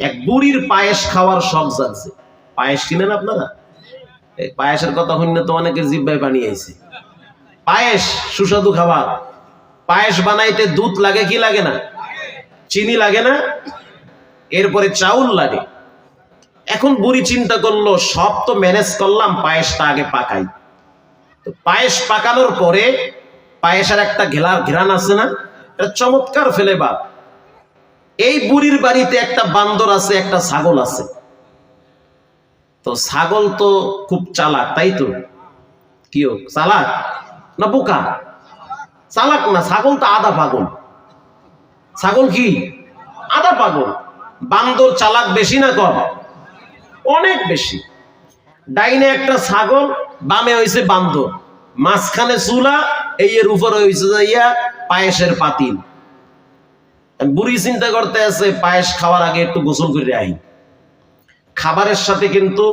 এক বুড়ির পায়েস খাওয়ার শখ জাগছে। পায়েস কিনেন আপনারা? এই পায়েসের কথা শুনলে তো অনেকের জিহ্বায় পানি আইছে। পায়েস সুস্বাদু খাবার। পায়েস বানাইতে দুধ লাগে কি লাগে না? চিনি লাগে না? এরপরে চাউল লাগে। এখন বুড়ি চিন্তা করলো সব তো ম্যানেজ করলাম, পায়েসটা আগে পাকাই। তো পায়েস পাকানোর পরে পায়েসের একটা ঘেরান আছে না, এটা চমৎকার ফ্লেভার। এই বুড়ির বাড়িতে একটা বান্দর আছে, একটা ছাগল আছে। তো ছাগল তো খুব চালাক, তাই তো? কি হোক, চালাক না বোকা? চালাক না, ছাগল তো আধা পাগল। ছাগল কি আধা পাগল। বান্দর চালাক বেশি না কম? অনেক বেশি। ডাইনে একটা ছাগল, বামে হইছে বান্দর, মাঝখানে চুলা, এই এর উপরে হইছে যাইয়া পায়েসের পাতিল। বুড়ি চিন্তা করতে আছে পায়েস খাওয়ার আগে একটু গোসল করে আই। খাবারের সাথে কিন্তু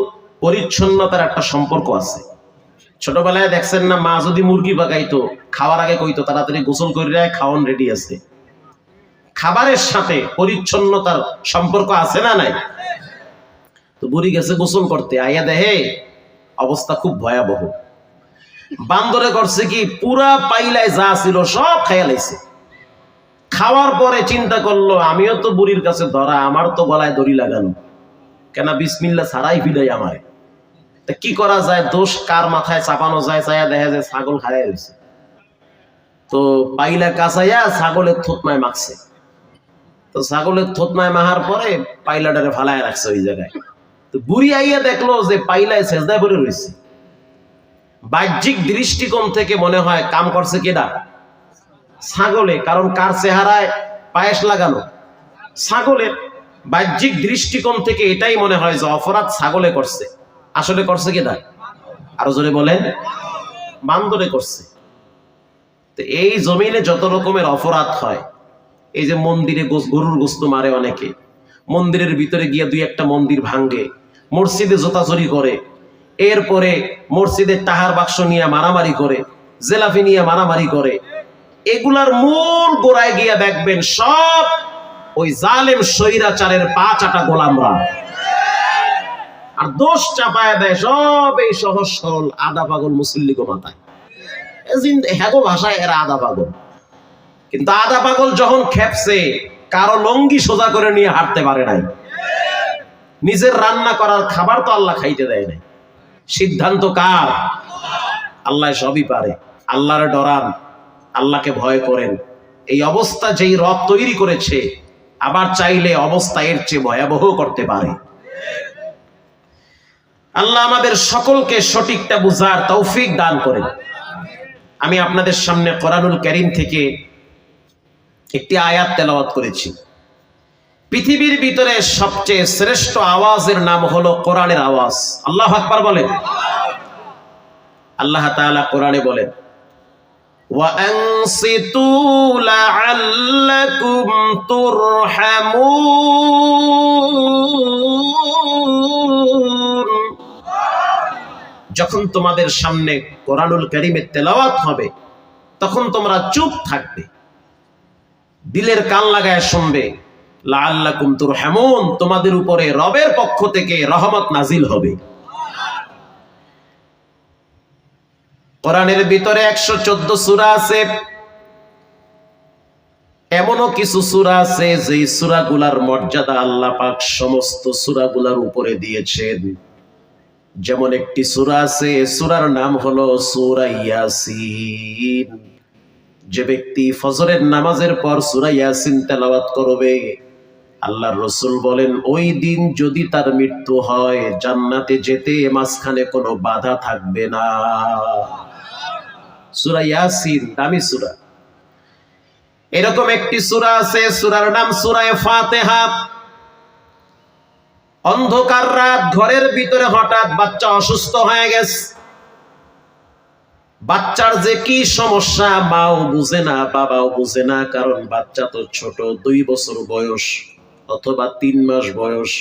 পরিচ্ছন্নতার একটা সম্পর্ক আছে। ছোটবেলায় দেখছেন না, মা যদি মুরগি পাকাইতো খাওয়ার আগে কইতো তাড়াতাড়ি গোসল করে আয়, খাওয়ান রেডি আছে। খাবারের সাথে পরিচ্ছন্নতার সম্পর্ক আছে না নাই? তো বুড়ি গেছে গোসল করতে, আইয়া দেখে অবস্থা খুব ভয়াবহ। বান্দরে করছে কি, পুরা পাইলায় যা ছিল সব খাইয়া লাইছে। খাওয়ার পরে চিন্তা করলো আমিও তো বুড়ির কাছে ধরা, আমার তো গলায় দড়ি লাগানো, কেন বিসমিল্লাহ ছাড়াই ফিরাই আমারে। তা কি করা যায়, দোষ কার মাথায় চাপানো যায়? চাইয়া দেখা যায় ছাগল খাইয়া গেছে। তো পাইলা কাছাইয়া ছাগলের থতমায় মাখছে। তো ছাগলের থতমায় মাহার পরে পাইলাটারে ফালায় রাখছে ওই জায়গায়। তো বুড়ি আইয়া দেখলো যে পাইলায় সেজদায় পড়ে রয়েছে। বাহ্যিক দৃষ্টিকোণ থেকে মনে হয় কাম করছে কেডা? ছাগলে, কারণ কার চেহারায় পায়েস লাগানো? ছাগলের। বাহ্যিক দৃষ্টিকোণ থেকে এটাই মনে হয় যে অপরাধ ছাগলে করছে, আসলে করছে কেডা? আরো জোরে বলেন। বান্দরে করছে। তো এই জমিনে যত রকমের অপরাধ হয়, এই যে মন্দিরে গরুর গোস্ত মারে অনেকে, মন্দিরের ভিতরে গিয়ে দুই একটা মন্দির ভাঙ্গে, মসজিদে জোতাচুরি করে, এরপরে মসজিদের টাহার বাক্স নিয়ে মারামারি করে, জেলাফি নিয়ে মারামারি করে, এগুলার মূল গোড়ায় গিয়া দেখবেন সব ওই জালেম স্বৈরাচারের পা চাটা গোলামরা। আর দোষ চাপায় দেয় সব এই সহজ সরল আধা পাগল মুসল্লিগো মাথায়। হ্যাগো ভাষায় এরা আধা পাগল। কিন্তু আধা পাগল যখন খেপছে, কারো লঙ্গি সোজা করে নিয়ে হাঁটতে পারে নাই। নিজের রান্না করার খাবার তো আল্লাহ খাইতে দেয় নাই। সিদ্ধান্ত কার? আল্লাহ সবই পারে। আল্লাহর ডরান, আল্লাহকে ভয় করেন। এই অবস্থা যেই রব তৈরি করেছে, আবার চাইলে অবস্থা এর চেয়ে ভয়াবহ করতে পারে। আল্লাহ আমাদের সকলকে সঠিকটা বুঝার তৌফিক দান করেন। আমি আপনাদের সামনে কোরআনুল কারীম থেকে একটি আয়াত তেলাওয়াত করেছি। পৃথিবীর ভিতরে সবচেয়ে শ্রেষ্ঠ আওয়াজের নাম হলো কোরআনের আওয়াজ। আল্লাহু আকবার বলেন। আল্লাহ তাআলা কোরআনে বলেন, ওয়া আনসিতু লাআল্লাকুম তুরহামুন। যখন তোমাদের সামনে কোরআনুল কারীমের তেলাওয়াত হবে, তখন তোমরা চুপ থাকবে, দিলের কান লাগায় শুনবে। লাআল্লাকুম তুরহামুন, তোমাদের উপরে রবের পক্ষ থেকে রহমত নাজিল হবে। কোরআনের ভিতরে 114 সূরা আছে। এমনও কিছু সূরা আছে যে সূরাগুলার মর্যাদা আল্লাহ পাক সমস্ত সূরাগুলার উপরে দিয়েছেন। যেমন একটি সূরা আছে, সূরার নাম হলো সূরা ইয়াসিন। যে ব্যক্তি ফজরের নামাজের পর সূরা ইয়াসিন তেলাওয়াত করবে, আল্লাহর রাসূল বলেন ওই দিন যদি তার মৃত্যু হয়, জান্নাতে যেতে মাঝখানে কোনো বাধা থাকবে না। সূরা ইয়াসিন দামি সূরা। এরকম একটি সূরা আছে, সূরার নাম সূরা ফাতিহা। অন্ধকার রাত, ঘরের ভিতরে হঠাৎ বাচ্চা অসুস্থ হয়ে গেছে। বাচ্চার যে কি সমস্যা মাও বুঝে না, বাবাও বুঝে না, কারণ বাচ্চা তো ছোট, 2 বছর বয়স অথবা 3 মাস বয়স।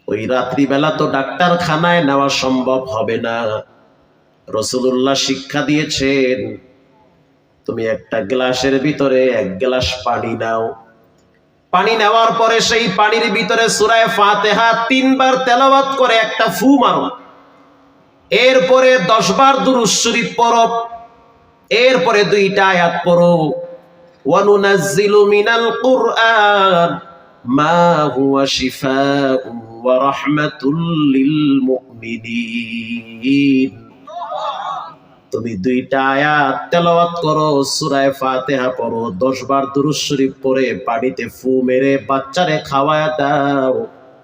ওই রাত্রিবেলা তো ডাক্তারখানায় নেওয়া সম্ভব হবে না। রাসূলুল্লাহ শিক্ষা দিয়েছেন, তুমি একটা গ্লাসের ভিতরে 1 গ্লাস পানি নাও, পানি নেওয়ার পরে সেই পানির ভিতরে সূরা ফাতিহা 3 বার তেলাওয়াত করে একটা ফু মারো, এরপরে 10 বার দুরূদ শরীফ পড়ো, এরপরে 2টা আয়াত পড়ো, ওয়া নুনাজ্জিলু মিনাল কুরআন মা হুয়া শিফাউন ওয়া রাহমাতুল লিল মুমিনিন। তুমি 2টা আয়াত তেলাওয়াত করো, সূরা ফাতিহা পড়ো, 10 বার দুরূদ শরীফ পড়ে পানিতে ফু মেরে বাচ্চারে খাওয়ায়া দাও,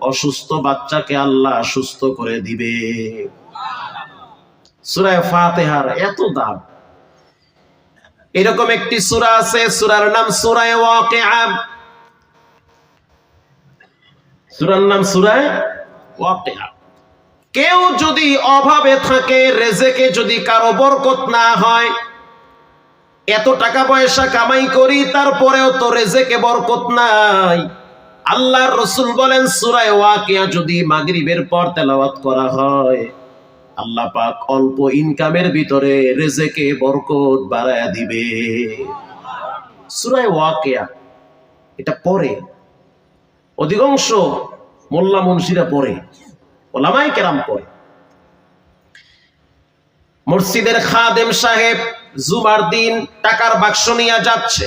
অসুস্থ বাচ্চাকে আল্লাহ সুস্থ করে দিবে। সূরা ফাতিহার এত দাম। এরকম একটি সূরা আছে, সূরার নাম সূরা ওয়াকিআ। সূরার নাম সূরা ওয়াকিআ। কেউ যদি অভাবে থাকে, রেজেকে যদি কারো বরকত না হয়, এত টাকা পয়সা কামাই করি তারপরেও তো রেজেকে বরকত নাই, আল্লাহর রাসূল বলেন সূরা ওয়াকিআ যদি মাগরিবের পর তেলাওয়াত করা হয়, আল্লাহ পাক অল্প ইনকামের ভিতরে রেজেকে বরকত বাড়ায়া দিবে। সূরা ওয়াকিআ এটা পড়ে অধিকাংশ মোল্লা মুন্সিরা পড়ে, ওলামায়ে কেরাম পড়ে। মসজিদের খাদেম সাহেব জুমার দিন টাকার বাক্স নিয়ে যাচ্ছে,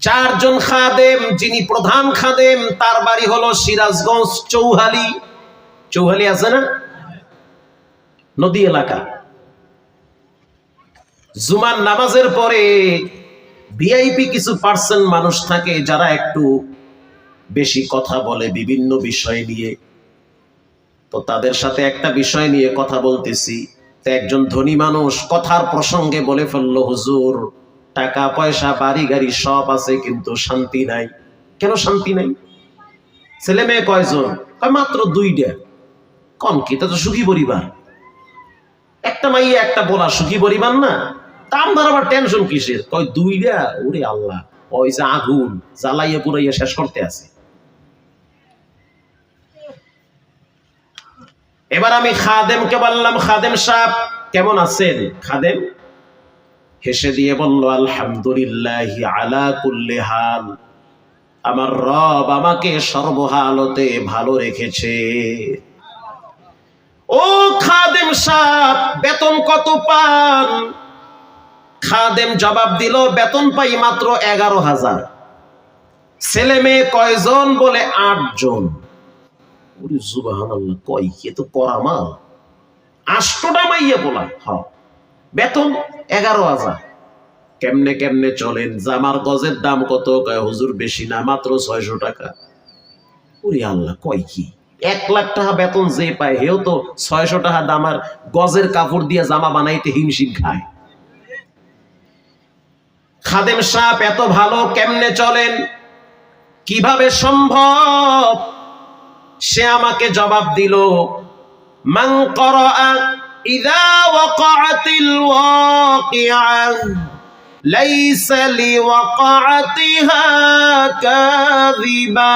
4 জন খাদেম, যিনি প্রধান খাদেম তার বাড়ি হলো সিরাজগঞ্জ চৌহালি। চৌহালি আছে না, নদী এলাকা। জুমার নামাজের পরে ভিআইপি কিছু পার্সেন্ট মানুষ থাকে যারা একটু বেশি কথা বলে বিভিন্ন বিষয় নিয়ে। তো তাদের সাথে একটা বিষয় নিয়ে কথা বলতেছি, তো একজন ধনী মানুষ কথার প্রসঙ্গে বলে ফেললো, হুজুর টাকা পয়সা বাড়ি গাড়ি সব আছে কিন্তু শান্তি নাই। কেন শান্তি নাই? ছেলে মেয়ে কয়জন? মাত্র 2টা। কম কি, তা তো সুখী পরিবার। একটা মাইয়া একটা বলা সুখী পরিবার না? তার আবার টেনশন কিসের? কয় 2টা। ওরে আল্লাহ, ওই যে আগুন জ্বালাইয়া পুরাইয়া শেষ করতে আছে। এবার আমি খাদেমকে বললাম, খাদেম সাহেব কেমন আছেন? খাদেম হেসে দিয়ে বলল, আলহামদুলিল্লাহি আলা কুল্লি হাল, আমার রব আমাকে সর্বহালতে ভালো রেখেছে। ও খাদেম সাহেব বেতন কত পান? খাদেম জবাব দিল, বেতন পাই মাত্র 11,000। ছেলে মেয়ে কয়জন? বলে 8 জন। ওরে সুবহানাল্লাহ, কয় কি তো পরামাল, 8টা মাইয়া বলা। হ্যাঁ, বেতন 11,000। কেমনে কেমনে চলেন? জামার গজের দাম কত? কয় হুজুর বেশি না, মাত্র 600 টাকা। ওরে আল্লাহ, কয় কি? 1 লাখ টাকা বেতন যে পায় হেও তো 600 টাকা দামার গজের কাপড় দিয়ে জামা বানাইতে হিমশিম খায়। খাদেম সাহেব এত ভালো কেমনে চলেন? কিভাবে সম্ভব? সে আমাকে জবাব দিল, মান ক্বরাআ ইযা ওয়াকাআতিল ওয়াকিআ লাইসা লিওয়াকাআতিহা কাযিবা।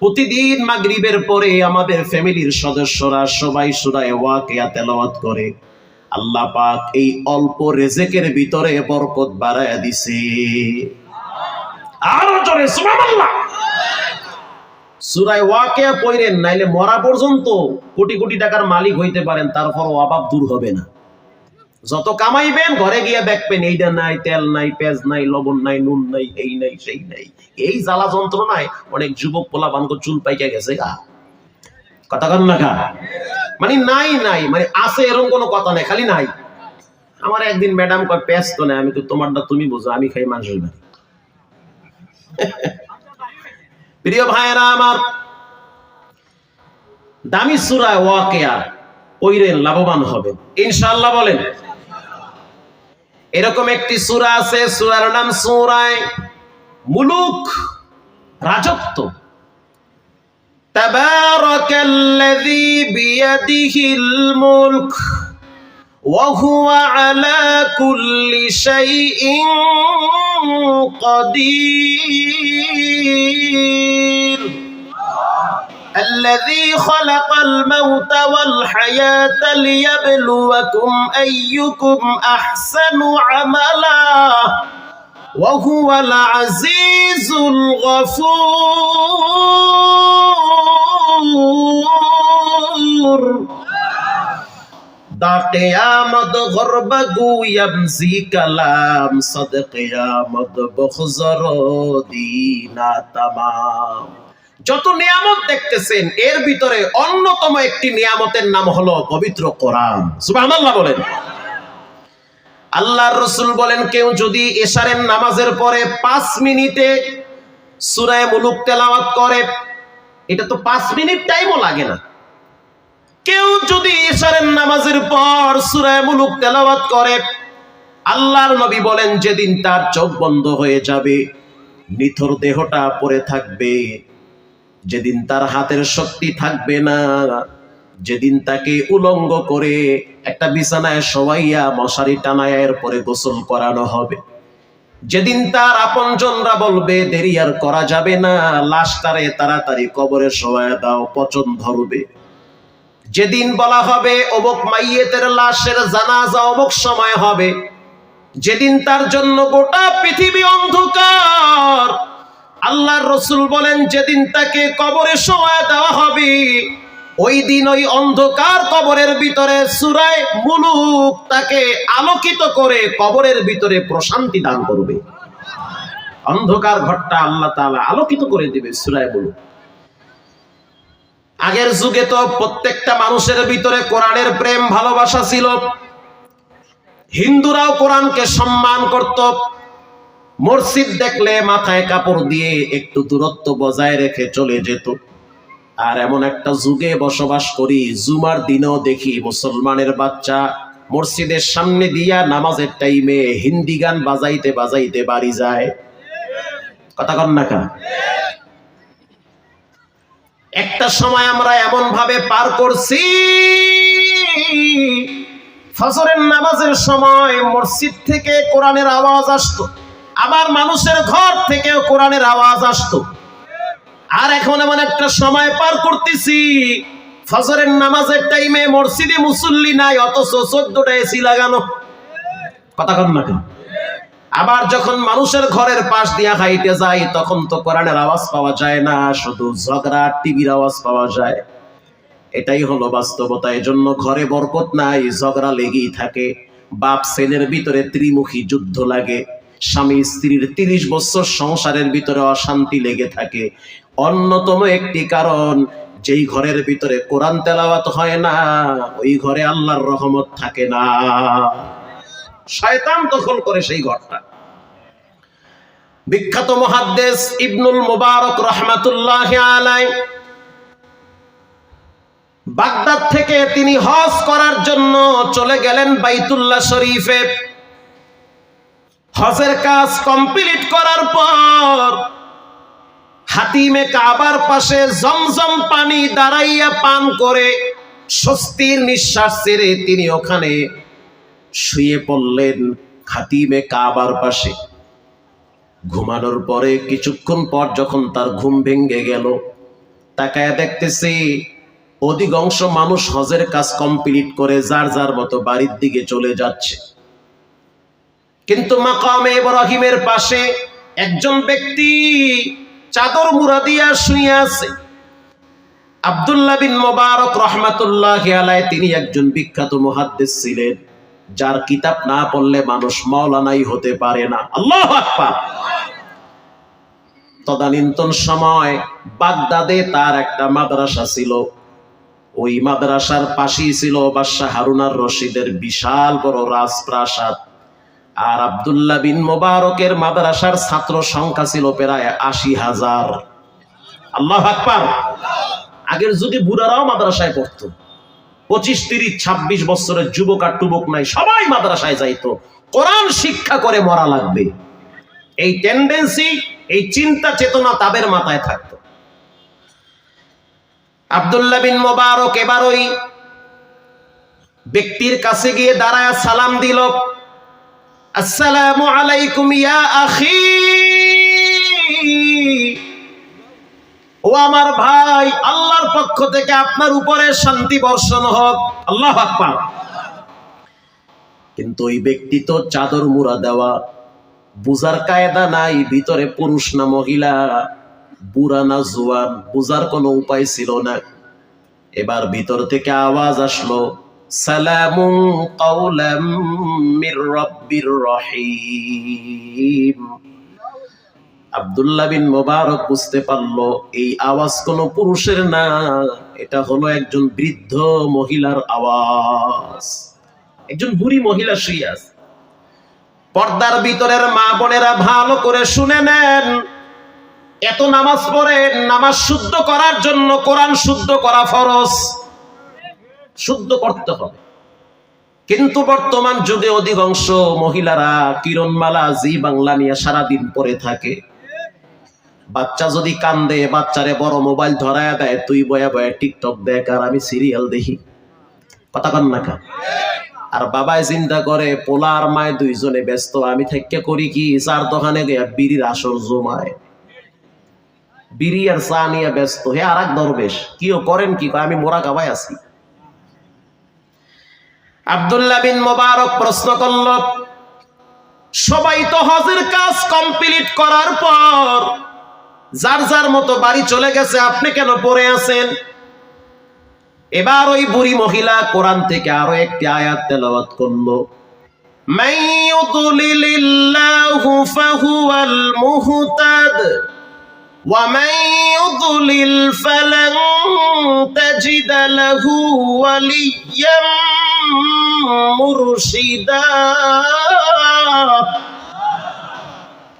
প্রতিদিন মাগরিবের পরে আমাদের ফ্যামিলির সদস্যরা সবাই সূরা ওয়াকিআ তেলাওয়াত করে, আল্লাহ পাক এই অল্প রিজিকের ভিতরে বরকত বাড়ায়া দিছে। আরো জোরে সুবহানাল্লাহ। সূরা ওয়াকিআ পড়েন, নাইলে মরা পর্যন্ত কোটি কোটি টাকার মালিক হইতে পারেন, তারপর অভাব দূর হবে না। যত কামাইবেন ঘরে গিয়ে দেখবেন এইটা নাই, তেল নাই, পেঁয়াজ নাই, লবণ নাই, নুন নাই, এই নাই সেই নাই। এই জ্বালা যন্ত্রণায় অনেক যুবক পোলাপানকে চুল পাইকা গেছে গা। কথা কন না গা? মানে নাই নাই মানে আছে এরকম কোনো কথা নাই, খালি নাই। আমার একদিন ম্যাডাম কয় পেঁয়াজ তো নাই, আমি তো তোমারটা তুমি বুঝো, আমি খাই মানুষের বাড়ি। প্রিয় ভাইয়েরা আমার, দামি সূরা ওয়াকিআ পড়েন, লাভবান হবেন ইনশাআল্লাহ। বলেন, এরকম একটি সূরা আছে, সূরার নাম সূরা মুলুক, রাজত্ব। তাবারাকাল্লাযী বিয়াদিহিল মুলক ওয়া হুয়া আলা কুল্লি শাইইন কাদির। الذي خلق الموت والحياة ليبلوكم أيكم أحسن عملا ওয়া হুয়াল আজিজুল গফুর। দা কিয়ামত গরবা গুয়াম জি কালাম সদ কিয়ামত বখজর দিনা তামাম। যত নিয়ামত দেখতেছেন এর ভিতরে অন্যতম একটি নিয়ামতের নাম হলো পবিত্র কোরআন। সুবহানাল্লাহ বলেন। আল্লাহর রাসূল বলেন, কেউ যদি এশারের নামাজের পরে 5 মিনিটে সূরা মুলুক তেলাওয়াত করে, এটা তো 5 মিনিট টাইমও লাগে না। কেউ যদি এশারের নামাজের পর সূরা মুলুক তেলাওয়াত করে, আল্লাহর নবী বলেন যেদিন তার চোখ বন্ধ হয়ে যাবে, নিথর দেহটা পড়ে থাকবে, যেদিন তার হাতের শক্তি থাকবে না, যেদিন তাকে উলঙ্গ করে একটা বিছানায় শোয়াইয়া মশারি টানায় এরপরে গোসল করানো হবে, যেদিন তার আপনজনরা বলবে দেরি আর করা যাবে না, লাশটারে তাড়াতাড়ি কবরে শোয়ায় দাও, পচন ধরবে, যেদিন বলা হবে অমুক মাইয়েতের লাশের জানাজা অমুক সময় হবে, যেদিন তার জন্য গোটা পৃথিবী অন্ধকার, আল্লাহর রাসূল বলেন যেদিন তাকে কবরে শোয়ায় দেওয়া হবে, ওই দিন ওই অন্ধকার কবরের ভিতরে সূরা মুলুক তাকে আলোকিত করে কবরের ভিতরে প্রশান্তি দান করবে। অন্ধকার ঘরটা আল্লাহ তাআলা আলোকিত করে দিবে সূরা মুলুক। আগের যুগে তো প্রত্যেকটা মানুষের ভিতরে কোরআনের প্রেম ভালোবাসা ছিল। হিন্দুরাও কোরআনকে সম্মান করত। মসজিদ দেখলে মাথায় কাপড় দিয়ে একটু দূরত্ব বজায় রেখে চলে যেত। আর এমন একটা যুগে বসবাস করি, জুমার দিনেও দেখি মুসলমানের বাচ্চা মসজিদের সামনে দিয়া নামাজের টাইমে হিন্দি গান বাজাইতে বাজাইতে বাড়ি যায়। কথা কন না কা? একটা সময় আমরা এমন ভাবে পার করছি, ফজরের নামাজের সময় মসজিদ থেকে কোরআনের আওয়াজ আসতো, আবার মানুষের ঘর থেকেও কোরআনের আওয়াজ আসতো। আর এখন এমন একটা সময় পার করতেছি, ফজরের নামাজের টাইমে মসজিদে মুসল্লি নাই, অথচ 14টা এসি লাগানো। কথা কন না কেন? আবার যখন মানুষের ঘরের পাশ দিয়া হাইটে যায়, তখন তো কোরআনের আওয়াজ পাওয়া যায় না, শুধু ঝগড়া টিভির আওয়াজ পাওয়া যায়। এটাই হলো বাস্তবতা। এজন্য ঘরে বরকত নাই, ঝগড়া লেগেই থাকে। বাপ ছেলের ভিতরে ত্রিমুখী যুদ্ধ লাগে, স্বামী স্ত্রীর 30 বছর সংসারের ভিতরে অশান্তি লেগে থাকে। অন্যতম একটি কারণ, যেই ঘরের ভিতরে কোরআন তেলাওয়াত হয় না, ওই ঘরে আল্লাহর রহমত থাকে না, শয়তান দখল করে সেই ঘরটা। বিখ্যাত মুহাদ্দিস ইবনুল মুবারক রাহমাতুল্লাহি আলাইহি বাগদাদ থেকে তিনি হজ করার জন্য চলে গেলেন বাইতুল্লাহ শরীফে। হজের কাজ কমপ্লিট করার পর হাতিমে কাবার পাশে জমজম পানি দাঁড়াইয়া পান করে স্বস্তির নিঃশ্বাস ছেড়ে তিনি ওখানে শুয়ে পড়লেন হাতিমে কাবার পাশে। ঘুমানোর পরে কিছুক্ষণ পর যখন তার ঘুম ভেঙে গেল, তাকায় দেখতেছে অধিকাংশ মানুষ হজের কাজ কমপ্লিট করে যার যার মতো বাড়ির দিকে চলে যাচ্ছে, কিন্তু মাকামে ইব্রাহিমের পাশে একজন ব্যক্তি চাদর মুড়া দিয়া শুয়ে আছে। আব্দুল্লাহ বিন মুবারক রাহমাতুল্লাহি আলাইহি তিনি একজন বিখ্যাত মুহাদ্দিস ছিলেন, যার কিতাব না পড়লে মানুষ মাওলানাই হতে পারে না। আল্লাহু আকবার। তদানীন্তন সময় বাগদাদে তার একটা মাদ্রাসা ছিল। ওই মাদ্রাসার পাশেই ছিল বাদশাহ হারুন আর রশিদের বিশাল বড় রাজপ্রাসাদ। আর আব্দুল্লাহ বিন মুবারকের মাদ্রাসার ছাত্র সংখ্যা ছিল প্রায় 80,000। আল্লাহু আকবার। আগের যুগে বুড়ারাও মাদ্রাসায় পড়তো। 25, 30, 26 বছরের যুবক আর টুবক নাই, সবাই মাদ্রাসায় যাইতো। কোরআন শিক্ষা করে মরা লাগবে, এই টেন্ডেন্সি, এই চিন্তা চেতনা তাদের মাথায় থাকতো। আব্দুল্লাহ বিন মুবারক এবার ওই ব্যক্তির কাছে গিয়ে দাঁড়ায় সালাম দিল, আসসালামু আলাইকুম ইয়া আখি, ও আমার ভাই, আল্লাহর পক্ষ থেকে আপনার উপরে শান্তি বর্ষণ হোক। আল্লাহু আকবার। কিন্তু ওই ব্যক্তি তো চাদর মুড়া দেওয়া, বুঝার কায়দা নাই ভিতরে পুরুষ না মহিলা, বুড়া না জোয়ান, বুঝার কোনো উপায় ছিল না। এবার ভিতর থেকে আওয়াজ আসলো, সালামুন কাওলাম মির রাব্বির রহিম। আব্দুল্লাহ বিন মুবারক বুঝতে পারলো এই আওয়াজ কোনো পুরুষের না, এটা হলো একজন বৃদ্ধ মহিলার আওয়াজ। একজন বুড়ি মহিলা শুয়ে আছে। পর্দার ভিতরের মা বোনেরা ভালো করে শুনে নেন, এত নামাজ পড়েন, নামাজ শুদ্ধ করার জন্য কোরআন শুদ্ধ করা ফরজ, শুদ্ধ করতে হবে। কিন্তু বর্তমান যুগে অধিকাংশ মহিলারা কিরণমালা জি বাংলা নিয়ে সারাদিন পড়ে থাকে। বাচ্চা যদি কান্দে, বাচ্চারে বড় মোবাইল ধরায় দেয়, তুই বয়া বয়া টিকটক দেখ আর আমি সিরিয়াল দেখি। কথা কন না কা? আর বাবাই চিন্তা করে পোলার মায় দুইজনে ব্যস্ত, আমি থেকে করি কি, চার দোকানে গিয়া বিড়ির আসর জমায়, বিড়ি আর চা নিয়ে ব্যস্ত। হে আর এক দরবেশ, কিও করেন কি? আমি মোরা কাবাই আছি। আব্দুল্লাহ বিন মুবারক প্রশ্ন করল, সবাই তো হজের কাজ কমপ্লিট করার পর যার যার মতো বাড়ি চলে গেছে, আপনি কেন পড়ে আছেন? এবার ওই বুড়ি মহিলা কোরআন থেকে আরো একটি আয়াত তেলাওয়াত করলো, মান ইউদ্লিলিল্লাহু ফাহুয়াল মুহতাদ ওয়া মান ইউদ্লিল ফালান তাজিদা লাহু ওয়ালিয়্যাম মুরশিদা।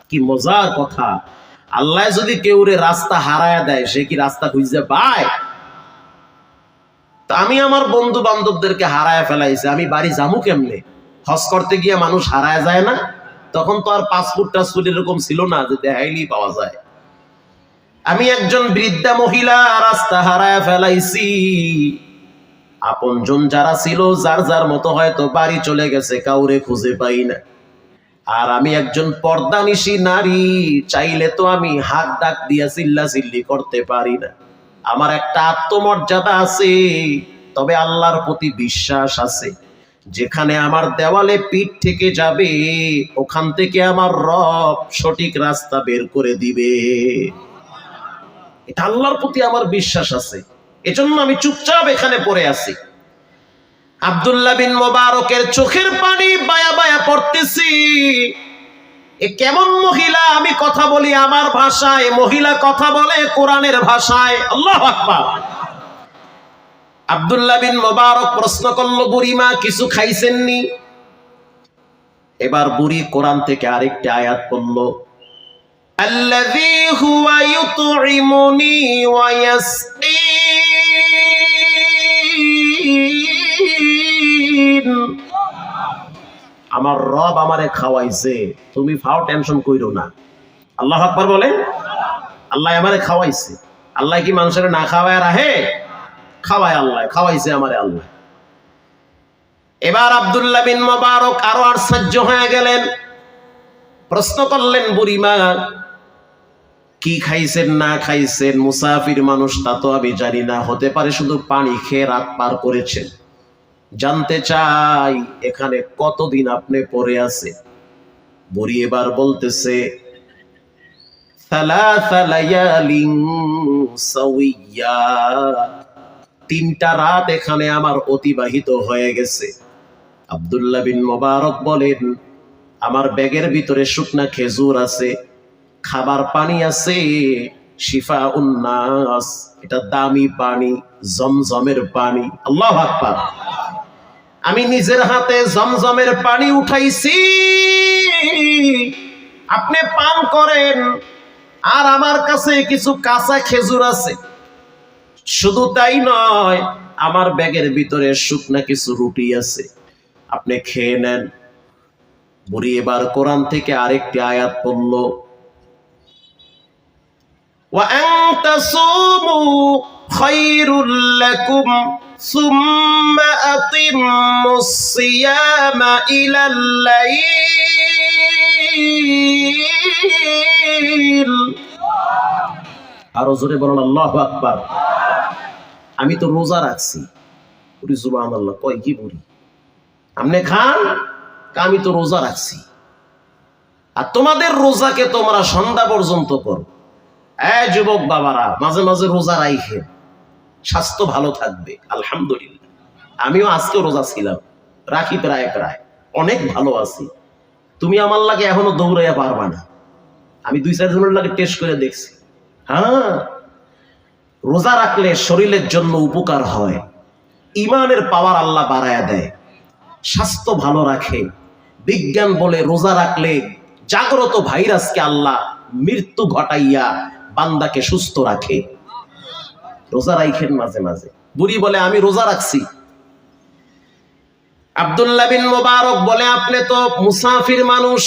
কি মজার কথা! আল্লাহ যদি কেউরে রাস্তা হারায়া দেয়, সে কি রাস্তা খুঁজে পায়? তা আমি আমার বন্ধু বান্ধবদেরকে হারায় ফেলাইছি, আমি বাড়ি যামু কেমনে? হজ করতে গিয়ে মানুষ হারায় যায় না? তখন তো আর পাসপোর্ট টাসপোর্ট এরকম ছিল না যে দেখাইলেই পাওয়া যায়। আমি একজন বৃদ্ধা মহিলা, রাস্তা হারায় ফেলাইছি। আপনজন যারা ছিল যার যার মতো হয়তো বাড়ি চলে গেছে, কাউরে খুঁজে পাই না। আর আমি একজন পর্দানিশী নারী, চাইলে তো আমি হাত ডাক দিয়া চিল্লা চিল্লি করতে পারি না। আমার একটা আত্মমর্যাদা আছে, তবে আল্লাহর প্রতি বিশ্বাস আছে। যেখানে আমার দেওয়ালে পিঠ থেকে যাবে, ওখান থেকে আমার রব সঠিক রাস্তা বের করে দিবে। এটা আল্লাহর প্রতি আমার বিশ্বাস আছে, এজন্য আমি চুপচাপ এখানে পড়ে আছি। আব্দুল্লাহ বিন মুবারকের চোখের পানি বায়া বায়া পড়তেছি। এ কেমন মহিলা? আমি কথা বলি আমার ভাষায়, মহিলা কথা বলে কোরআনের ভাষায়। আল্লাহু আকবার। আব্দুল্লাহ বিন মুবারক প্রশ্ন করলো, বুড়িমা কিছু খাইছেননি? এবার বুড়ি কোরআন থেকে আরেকটি আয়াত পড়লো, আল্লাযী হুয়া ইউতঈমুনি ওয়া ইয়াসকিন। আমার রব আমারে খাওয়াইছে, তুমি ফাও টেনশন কইরো না। আল্লাহু আকবার বলেন। আল্লাহ আমারে খাওয়াইছে। আল্লাহ কি মানুষের না খাওয়ায় রাহে? খাওয়ায়, আল্লাহ খাওয়াইছে আমারে আল্লাহ। এবার আব্দুল্লাহ বিন মুবারক আরো আশ্চর্য হয়ে গেলেন, প্রশ্ন করলেন, বুড়িমা কি খাইছেন না খাইছেন? মুসাফির মানুষ তা তো আমি জানি না, হতে পারে শুধু পানি খেয়ে রাত পার করেছেন। জানতে চাই এখানে কতদিন আপনি পড়ে আছেন? বুড়ি এবার বলতেছে, সালাসা লায়ালিন সাওয়িয়া, 3টা রাত এখানে আমার অতিবাহিত হয়ে গেছে। আব্দুল্লাহ বিন মুবারক বলেন, আমার ব্যাগের ভিতরে শুকনা খেজুর আছে, খাবার পানি আছে, শিফাউন নাস, এটা দামি পানি, জমজমের পানি। আল্লাহু আকবার। আমি নিজের হাতে জমজমের পানি উঠাইছি, আপনি পান করেন। আর আমার কাছে কিছু কাঁচা খেজুর আছে। শুধু তাই নয়, আমার ব্যাগের ভিতরে শুকনা কিছু রুটি আছে, আপনি খেয়ে নেন। বুড়ি এবার কোরআন থেকে আরেকটি আয়াত পড়ল, ওয়া আন তাসুমু খায়রুল লাকুম সুম্মা আতিম্মুস সিয়ামা ইলাল লাইল। আরো জোরে বলুন আল্লাহু আকবার। আমি তো রোজা রাখছি। বুড়ি সুবহানাল্লাহ কয়, কি বুড়ি আপনি খান? আমি তো রোজা রাখছি। আর তোমাদের রোজাকে তোমরা সন্ধ্যা পর্যন্ত করো। যুবক বাবারা, মাঝে মাঝে রোজা রাখেন, স্বাস্থ্য ভালো থাকবে। আলহামদুলিল্লাহ, আমিও আজকে রোজা ছিলাম, রাখি প্রায় অনেক ভালো আছি। তুমি আমার লাগে এখনো দৌড়াইয়া পারবা না, আমি 2-4 জনের লাগে টেস্ট করে দেখছি। হ্যাঁ, রোজা রাখলে শরীরের জন্য উপকার হয়, ইমানের পাওয়ার আল্লাহ বাড়ায়া দেয়, স্বাস্থ্য ভালো রাখে। বিজ্ঞান বলে রোজা রাখলে জাগ্রত ভাইরাসকে আল্লাহ মৃত্যু ঘটাইয়া বান্দাকে সুস্থ রাখে। রোজা রাখেন মাঝে মাঝে। বুড়ি বলে আমি রোজা রাখছি। আব্দুল্লাহ বিন মুবারক বলে আপনি তো মুসাফির মানুষ,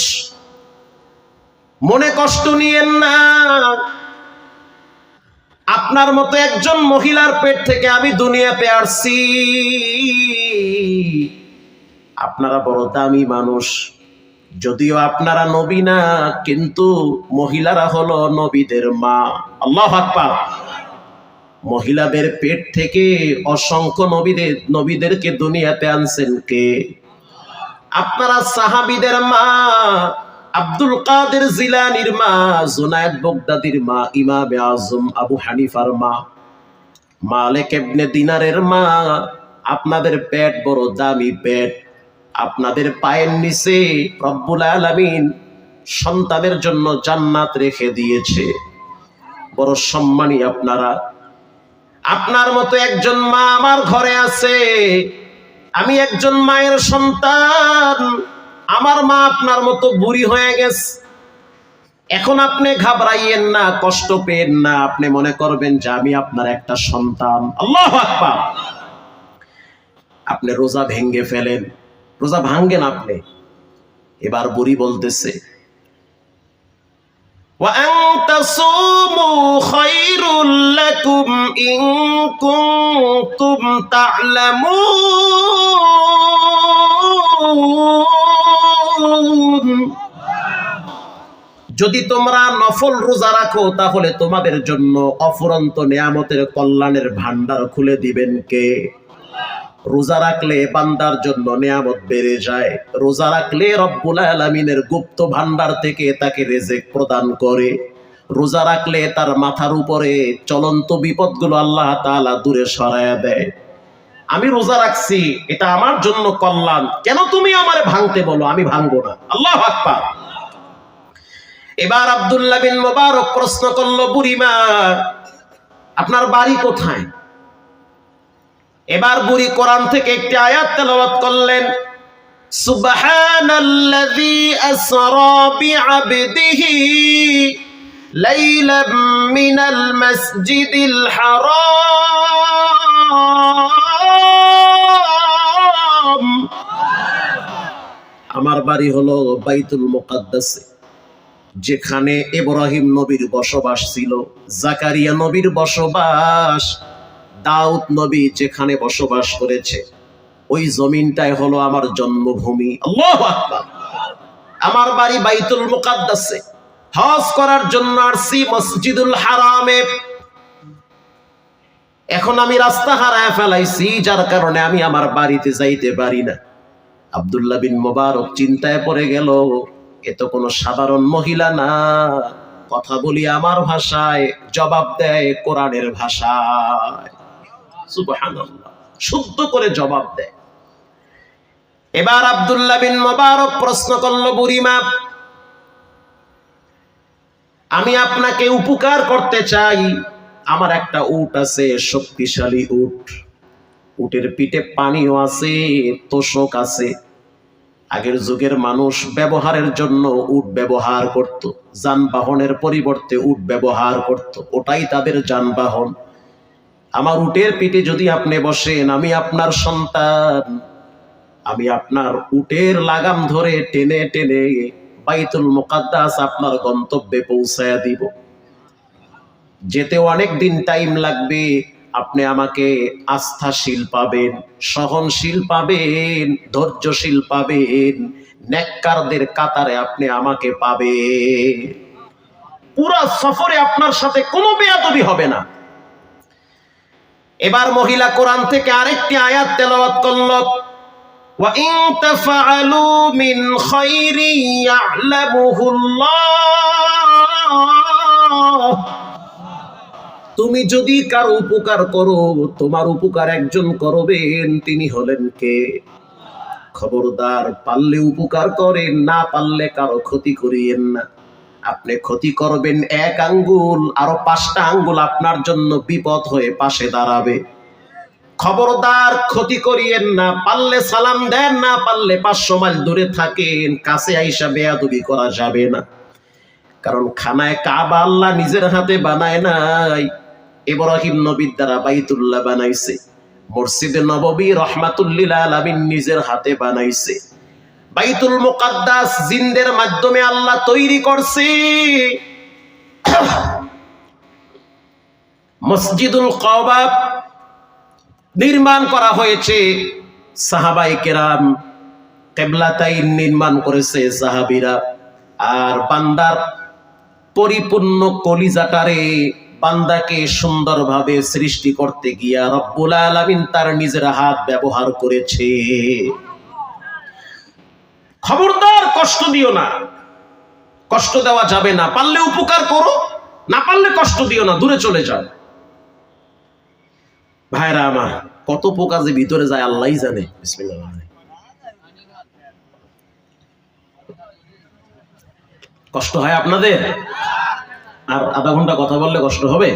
মনে কষ্ট নিয়েন না, আপনার মতো একজন মহিলার পেট থেকে আমি দুনিয়াতে আসছি। আপনারা বড় দামি মানুষ, যদিও আপনারা নবী না, কিন্তু মহিলারা হলো নবীদের মা। আল্লাহু আকবার। মহিলাদের পেট থেকে অসংখ্য নবীদেরকে দুনিয়াতে আনছেন কে? আপনারা সাহাবীদের মা, আব্দুল কাদের জিলানীর মা, জুনায়েদ বাগদাদীর মা, ইমাম আজম আবু হানিফার মা, মালিক ইবনে দিনারের মা। আপনাদের পেট বড় দামি পেট। আপনাদের পায়ের নিচে রব্বুল আলামিন সন্তানের জন্য জান্নাত রেখে দিয়েছে। বড় সম্মানী আপনারা। আপনার মতো একজন মা আমার ঘরে আছে, আমি একজন মায়ের সন্তান। আমার মা আপনার মতো বুড়ি হয়ে গেছে। এখন আপনি ঘাবড়াইয়েন না, কষ্ট পেয়েন না, আপনি মনে করবেন যে আমি আপনার একটা সন্তান। আল্লাহু আকবার। আপনি রোজা ভেঙ্গে ফেলেন, রোজা ভাঙ্গেন আপনি। এবার বুড়ি বলতেছে وَأَن تَصُومُوا خَيْرٌ لَكُمْ إِن كُنتُمْ تَعْلَمُونَ। যদি তোমরা নফল রোজা রাখো তাহলে তোমাদের জন্য অফুরন্ত নিয়ামতের কল্যাণের ভান্ডার খুলে দিবেন কে? রোজা রাখলে বান্দার জন্য নিয়ামত বেড়ে যায়। রোজা রাখলে রব্বুল আলামিনের গুপ্ত ভান্ডার থেকে তাকে রিজিক প্রদান করে। রোজা রাখলে তার মাথার উপরে চলন্ত বিপদগুলো আল্লাহ তাআলা দূরে সরায়া দেয়। আমি রোজা রাখছি, এটা আমার জন্য কল্যাণ, কেন তুমি আমারে ভাঙতে বলো? আমি ভাঙবো না। আল্লাহু আকবার। এবার আব্দুল্লাহ বিন মুবারক প্রশ্ন করলো, বুড়িমা আপনার বাড়ি কোথায়? এবার বুড়ি কোরআন থেকে একটি আয়াত তেলাওয়াত করলেন, সুবহানাল্লাযী আসরা বিআবদিহি লাইলাম মিনাল মাসজিদিল হারাম। আমার বাড়ি হলো বাইতুল মুকাদ্দাসে, যেখানে ইব্রাহিম নবীর বসবাস ছিল, জাকারিয়া নবীর বসবাস, দাউদ নবী যেখানে বসবাস করেছে, ওই জমিনটাই হলো আমার জন্মভূমি। আল্লাহু আকবার। আমার বাড়ি বাইতুল মুকাদ্দাসে, হজ করার জন্য আসছি মসজিদুল হারামে। এখন আমি রাস্তা হারায় ফেলাইছি, যার কারণে আমি আমার বাড়িতে যাইতে পারি না। আব্দুল্লাহ বিন মুবারক চিন্তায় পড়ে গেল, এ তো কোনো সাধারণ মহিলা না, কথা বলি আমার ভাষায়, জবাব দেয় কোরআনের ভাষায়। সুবহানাল্লাহ, শুদ্ধ করে জবাব দেয়। এবার আব্দুল্লাহ বিন মুবারক প্রশ্ন করলো, বুড়িমা আমি আপনাকে উপকার করতে চাই। আমার একটা উট আছে, শক্তিশালী উট। উটের পিঠে পানিও আছে, তোষক আছে। আগের যুগের মানুষ ব্যবহারের জন্য উট ব্যবহার করত, যানবাহনের পরিবর্তে উট ব্যবহার করত, ওটাই তাদের যানবাহন। আমার উটের পিঠে যদি আপনি বসেন, আমি আপনার সন্তান, আমি আপনার উটের লাগাম ধরে টেনে টেনে বাইতুল মুকাদ্দাস আপনার গন্তব্যে পৌঁছায়া দিব। যেতে অনেক দিন টাইম লাগবে, আপনি আমাকে আস্থাশীল পাবেন, সহনশীল পাবেন, ধৈর্যশীল পাবেন, নেককারদের কাতারে আপনি আমাকে পাবেন। পুরা সফরে আপনার সাথে কোনো বেয়াদবি হবে না। এবার মহিলা কোরআন থেকে আরেকটি আয়াত তেলাওয়াত করল, ওয়া ইন তাফআলু মিন খায়রিন ইয়া'লামুহুল্লাহ, তুমি যদি কারো উপকার করো, তোমার উপকার একজন করবেন, তিনি হলেন কে? খবরদার, পারলে উপকার করেন, না পারলে কারো ক্ষতি করিয়েন না। আপনি ক্ষতি করবেন এক আঙ্গুল, আরো 5টা আঙ্গুল আপনার জন্য বিপদ হয়ে পাশে দাঁড়াবে। খবরদার, ক্ষতি করিয়েন না। পারলে সালাম দেন, না পারলে 500 মাইল দূরে থাকেন, কাছে আইসা বেয়াদবি করা যাবে না। কারণ খানায় কাবা আল্লাহ নিজের হাতে বানায় নাই, ইব্রাহিম নবীর দ্বারা বাইতুল্লাহ বানাইছে। মসজিদে নববী রহমাতুল লিল আলামিন নিজের হাতে বানাইছে। বাইতুল মুকাদ্দাস জিনদের মাধ্যমে আল্লাহ তৈরি করছে। মসজিদুল কাবা নির্মাণ করা হয়েছে সাহাবায়ে কেরাম, কিবলাতাইন নির্মাণ করেছে সাহাবীরা। আর বান্দার পরিপূর্ণ কলিজাটারে, বান্দাকে সুন্দরভাবে সৃষ্টি করতে গিয়া রব্বুল আলামিন তার নিজের হাত ব্যবহার করেছে। খবরদার, কষ্ট দিও না, কষ্ট দেওয়া যাবে না। পারলে উপকার করো, না পারলে কষ্ট দিও না, দূরে চলে যাও। ভাইরা আমার, কত পোকা যে ভিতরে যায় আল্লাহই জানে। বিসমিল্লাহ। কষ্ট হয় আপনাদের? আর আধা ঘন্টা কথা বললে কষ্ট হবে?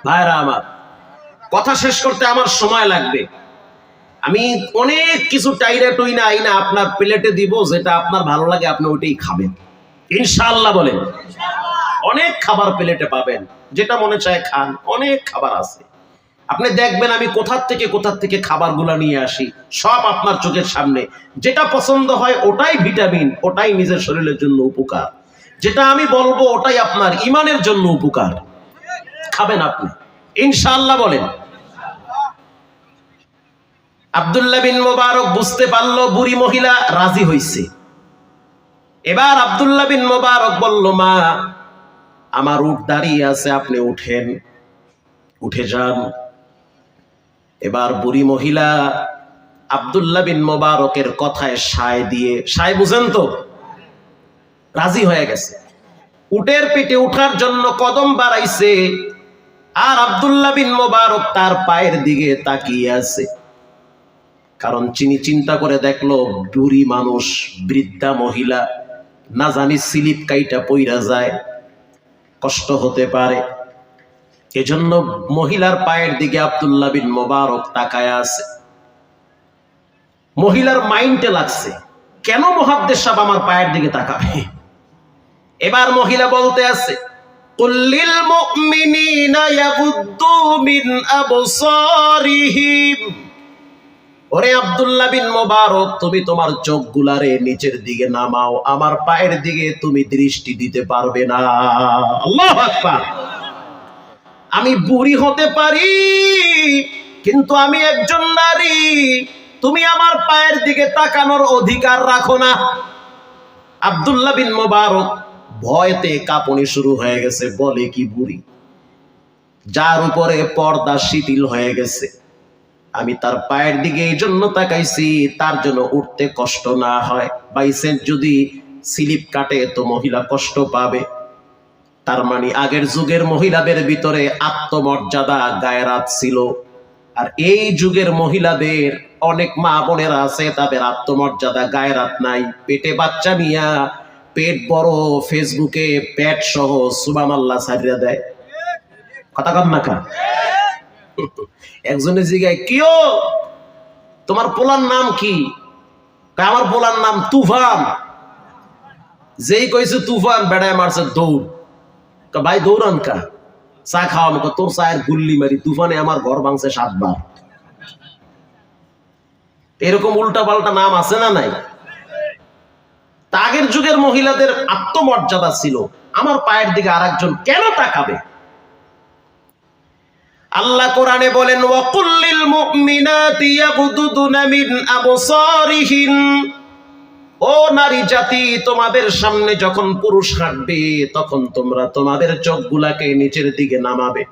ভাইরা আমার, কথা শেষ করতে আমার সময় লাগবে। আমি অনেক কিছু টাইরা টুইনা আইনা আপনার প্লেটে দিব, যেটা আপনার ভালো লাগে আপনি ওইটাই খাবেন ইনশাআল্লাহ। বলেন, অনেক খাবার প্লেটে পাবেন, যেটা মনে চায় খান। অনেক খাবার আছে, আপনি দেখবেন আমি কোথার থেকে খাবারগুলা নিয়ে আসি, সব আপনার চোখের সামনে। যেটা পছন্দ হয় ওটাই ভিটামিন, ওটাই নিজের শরীরের জন্য উপকার। যেটা আমি বলবো ওটাই আপনার ইমানের জন্য উপকার, খাবেন আপনি ইনশাআল্লাহ। বলেন। আব্দুল্লাহ বিন মুবারক বুঝতে পারলো বুড়ি মহিলা রাজি হইছে। এবার আব্দুল্লাহ বিন মুবারক বলল, মা, আমার উট দাঁড়িয়ে আছে, আপনি উঠেন, উঠে যান। এবার বুড়ি মহিলা আব্দুল্লাহ বিন মুবারকের কথায় সায় দিয়ে, সায় বুঝেন তো, রাজি হয়ে গেছে। উটের পিঠে উঠার জন্য কদম বাড়াইছে, আর আব্দুল্লাহ বিন মুবারক তার পায়ের দিকে তাকিয়ে আছে। কারণ চিনি চিন্তা করে দেখলো বুড়ি মানুষ, বৃদ্ধা মহিলা, না জানি স্লিপ কাইটা পইরা যায়, কষ্ট হতে পারে। এজন্য মহিলার পায়ের দিকে আব্দুল্লাহ বিন মুবারক তাকায় আছে। মহিলার মাইন্ডে লাগছে, কেন মুহাদ্দিস সাহেব আমার পায়ের দিকে তাকাবে? এবার মহিলা বলতে আছে, কুল্লিল মুমিনিনা ইয়াগুদ্দু মিন আবসারিহিম। ওরে আব্দুল্লাহ বিন মুবারক, তুমি তোমার চোখগুলারে নিচের দিকে নামাও, আমার পায়ের দিকে তুমি দৃষ্টি দিতে পারবে না। আল্লাহু আকবার। আমি বুড়ি হতে পারি, কিন্তু আমি একজন নারী, তুমি আমার পায়ের দিকে তাকানোর অধিকার রাখো না। আব্দুল্লাহ বিন মুবারক ভয়তে কাঁপুনি শুরু হয়ে গেছে। বলে কি বুড়ি, যার উপরে পর্দা শিথিল হয়ে গেছে, আমি তার পায়ের দিকে এই জন্য তাকাইছি তার জন্য উঠতে কষ্ট না হয়। বাইসেন্স যদি স্লিপ কাটে তো মহিলা কষ্ট পাবে। তার মানে আগের যুগের মহিলাদের ভিতরে আত্মমর্যাদা, গায়রাত ছিল। আর এই যুগের মহিলাদের অনেক মা বোনেরা আছে, তাদের আত্মমর্যাদা, গায়রাত নাই। পেটে বাচ্চা নিয়া, পেট বড়, ফেসবুকে পেট সহ সুবহানাল্লাহ ছাড়িয়ে দেয়। কথা কন না কা? একজনের জিগায়, কিও তোমার পোলার নাম কি? আমার পোলার নাম তুফান। যেই কইছে তুফান, বেড়ায় মারছে দৌড়। ভাই দৌড়ান কা? চা খাওয়া মতো, তোর চায়ের গুল্লি মারি, তুফানে আমার ঘর ভাঙছে 7 বার। এরকম উল্টা পাল্টা নাম আছে না নাই? আগের যুগের মহিলাদের আত্মমর্যাদা ছিল, আমার পায়ের দিকে আরেকজন কেন তাকাবে? আল্লাহ কোরআনে বলেন, ওয়াকুল্লিল মুমিনাতি ইয়াগুদুদুনা মিন আবসারিহিন। ও নারী জাতি, তোমাদের সামনে যখন পুরুষ হাঁটবে তখন তোমরা তোমাদের চোখগুলাকে নিচের দিকে নামাবে।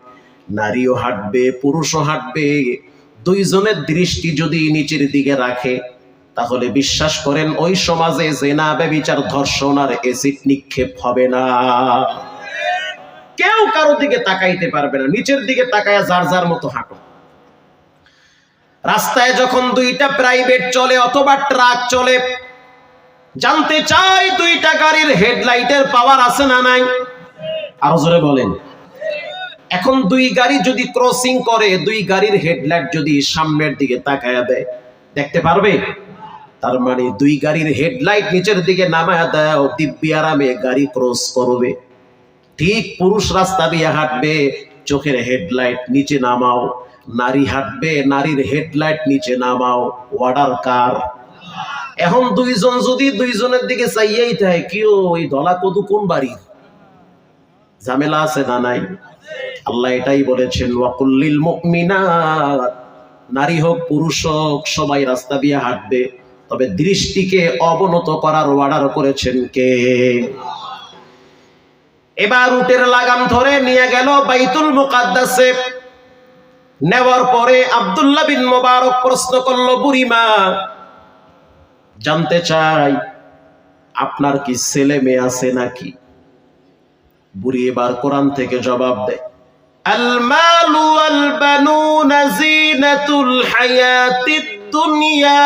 নারীও হাঁটবে, পুরুষও হাঁটবে, দুইজনের দৃষ্টি যদি নিচের দিকে রাখে, তাহলে বিশ্বাস করেন ওই সমাজে জিনা, ব্যভিচার, ধর্ষণ আর এসিড নিক্ষেপ হবে না। কেউ কারো দিকে তাকাইতে পারবে না, নিচের দিকে তাকায়া যার যার মতো হাঁটো। রাস্তায় যখন দুইটা প্রাইভেট চলে অথবা ট্রাক চলে, জানতে চাই দুইটা গাড়ির হেডলাইটের পাওয়ার আছে না নাই? আরো জোরে বলেন। এখন দুই গাড়ি যদি ক্রসিং করে, দুই গাড়ির হেডলাইট যদি সামনের দিকে তাকায়া দেয়, দেখতে পারবে? তার মানে দুই গাড়ির হেডলাইট নিচের দিকে নামায়া দাও, দিব্যি আরামে গাড়ি ক্রস করবে। ঠিক পুরুষ রাস্তা দিয়ে হাঁটবে, চোখের হেডলাইট নিচে নামাও। নারী হাঁটবে, নারীর হেডলাইট নিচে নামাও। অর্ডার কার? এখন দুইজন যদি দুইজনের দিকে চাইয়েই থাকে, কি ওই ধলা কদু কোন বাড়ির? ঝামেলা আছে না নাই? আল্লাহ এটাই বলেছেন, ওয়াকুল্লিল মুমিনাত, নারী হোক পুরুষ হোক সবাই রাস্তা দিয়ে হাঁটবে, তবে দৃষ্টিকে অবনত করার অর্ডার করেছেন কে? এবার উটের লাগাম ধরে নিয়ে গেল বাইতুল মুকাদ্দাসে। নেওয়ার পরে আব্দুল্লাহ বিন মুবারক প্রশ্ন করলো, বুড়িমা জানতে চাই আপনার কি ছেলে মেয়ে আছে নাকি? বুড়ি এবার কোরআন থেকে জবাব দেয়, আল মালু ওয়াল বানুনা জিনাতুল হায়াতিদ দুনিয়া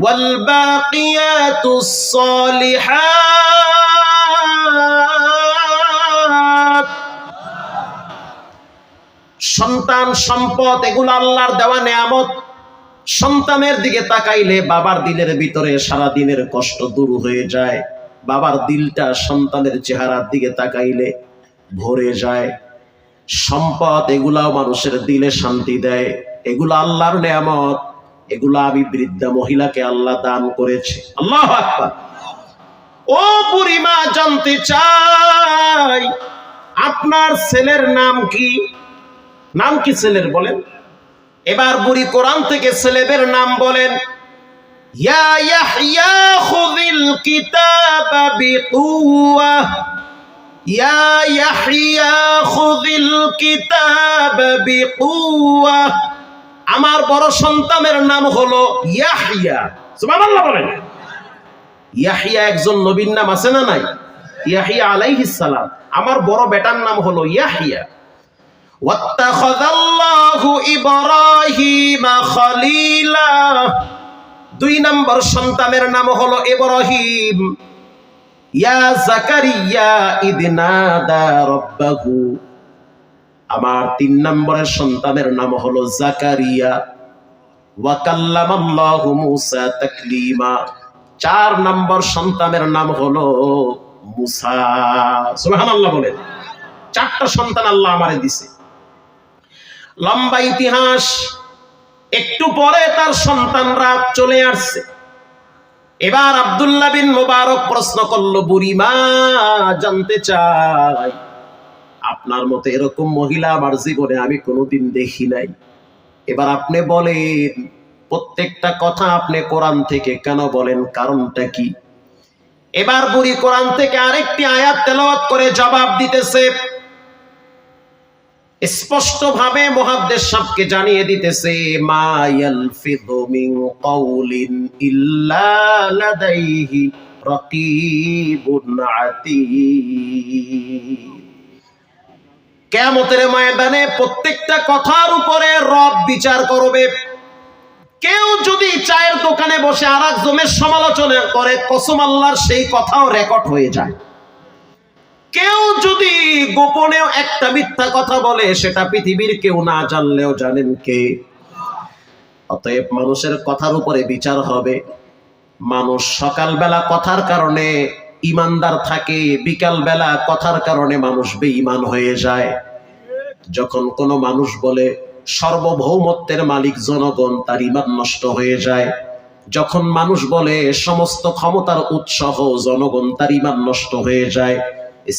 ওয়াল বাকিয়াতুস সালিহাত। সন্তান, সম্পদ এগুলো আল্লাহর দেওয়া নেয়ামত। সন্তানের দিকে তাকাইলে বাবার দিলের ভিতরে সারা দিনের কষ্ট দূর হয়ে যায়। বাবার দিলটা সন্তানের চেহারার দিকে তাকাইলে ভরে যায়। সম্পদ এগুলাও মানুষের দিলে শান্তি দেয়, এগুলো আল্লাহর নেয়ামত। এগুলো আমি বৃদ্ধা মহিলাকে আল্লাহ দান করেছে। আল্লাহু আকবার। ও বুড়িমা জানতে চাই আপনার ছেলের নাম কি? নাম কি ছেলের বলেন? এবার বুড়ি কোরআন থেকে ছেলেদের নাম বলেন, ইয়া ইয়াহইয়া খুযিল কিতাবা বিকুওয়া, ইয়া ইয়াহইয়া খুযিল কিতাবা বিকুওয়া। আমার বড় সন্তানের নাম হলো ইয়াহইয়া। সুবহানাল্লাহ বলেন। ইয়াহইয়া একজন নবীর নাম আছে না নাই? ইয়াহইয়া আলাইহিস সালাম। আমার বড় বেটার নাম হলো ইয়াহইয়া। ওয়াত্তাখাযাল্লাহু ইব্রাহিমা খলিলা। দুই নম্বর সন্তানের নাম হলো ইব্রাহিম। ইয়া যাকারিয়া ইদনাদা রাব্বাহু। আমার তিন নম্বরের সন্তানের নাম হলো যাকারিয়া। ওয়া কাল্লামাল্লাহু মূসা তাকলিমা। চার নম্বর সন্তানের নাম হলো মুসা। সুবহানাল্লাহ বলেন। চারটা সন্তান আল্লাহ আমারে দিছে। লম্বা ইতিহাস। একটু পরে তার সন্তানরা চলে আসছে। এবার আব্দুল্লাহ বিন মুবারক প্রশ্ন করলো, বুড়িমা জানতে চাই আপনার মতো এরকম মহিলা আমার জীবনে আমি কোনোদিন দেখি নাই। এবার আপনি বলেন, প্রত্যেকটা কথা আপনি কোরআন থেকে কেন বলেন, কারণটা কি? এবার বুড়ি কোরআন থেকে আরেকটি আয়াত তেলাওয়াত করে জবাব দিতেছে। স্পষ্ট ভাবে মুহাদ্দিস সাহেবকে জানিয়ে দিতেছে, মা ইয়ালফিযু মিন কাউলিন ইল্লা লাদাইহি রাকীবুন আতীদ। কিয়ামতের ময়দানে প্রত্যেকটা কথার উপরে রব বিচার করবে। কেউ যদি চায়ের দোকানে বসে আরেকজনের সমালোচনা করে, কসম আল্লাহর সেই কথাও রেকর্ড হয়ে যায়। কেউ যদি গোপনেও একটা মিথ্যা কথা বলে, সেটা পৃথিবীর কেউ না জানলেও জানেন কে। অতএব মানুষের কথার উপরে বিচার হবে। মানুষ সকালবেলা কথার কারণে ইমানদার থাকে, বিকালবেলা কথার কারণে মানুষ বেঈমান হয়ে যায়। যখন কোনো মানুষ বলে সার্বভৌমত্বের মালিক জনগণ, তার ঈমান নষ্ট হয়ে যায়। যখন মানুষ বলে সমস্ত ক্ষমতার উৎস জনগণ, তার ঈমান নষ্ট হয়ে যায়।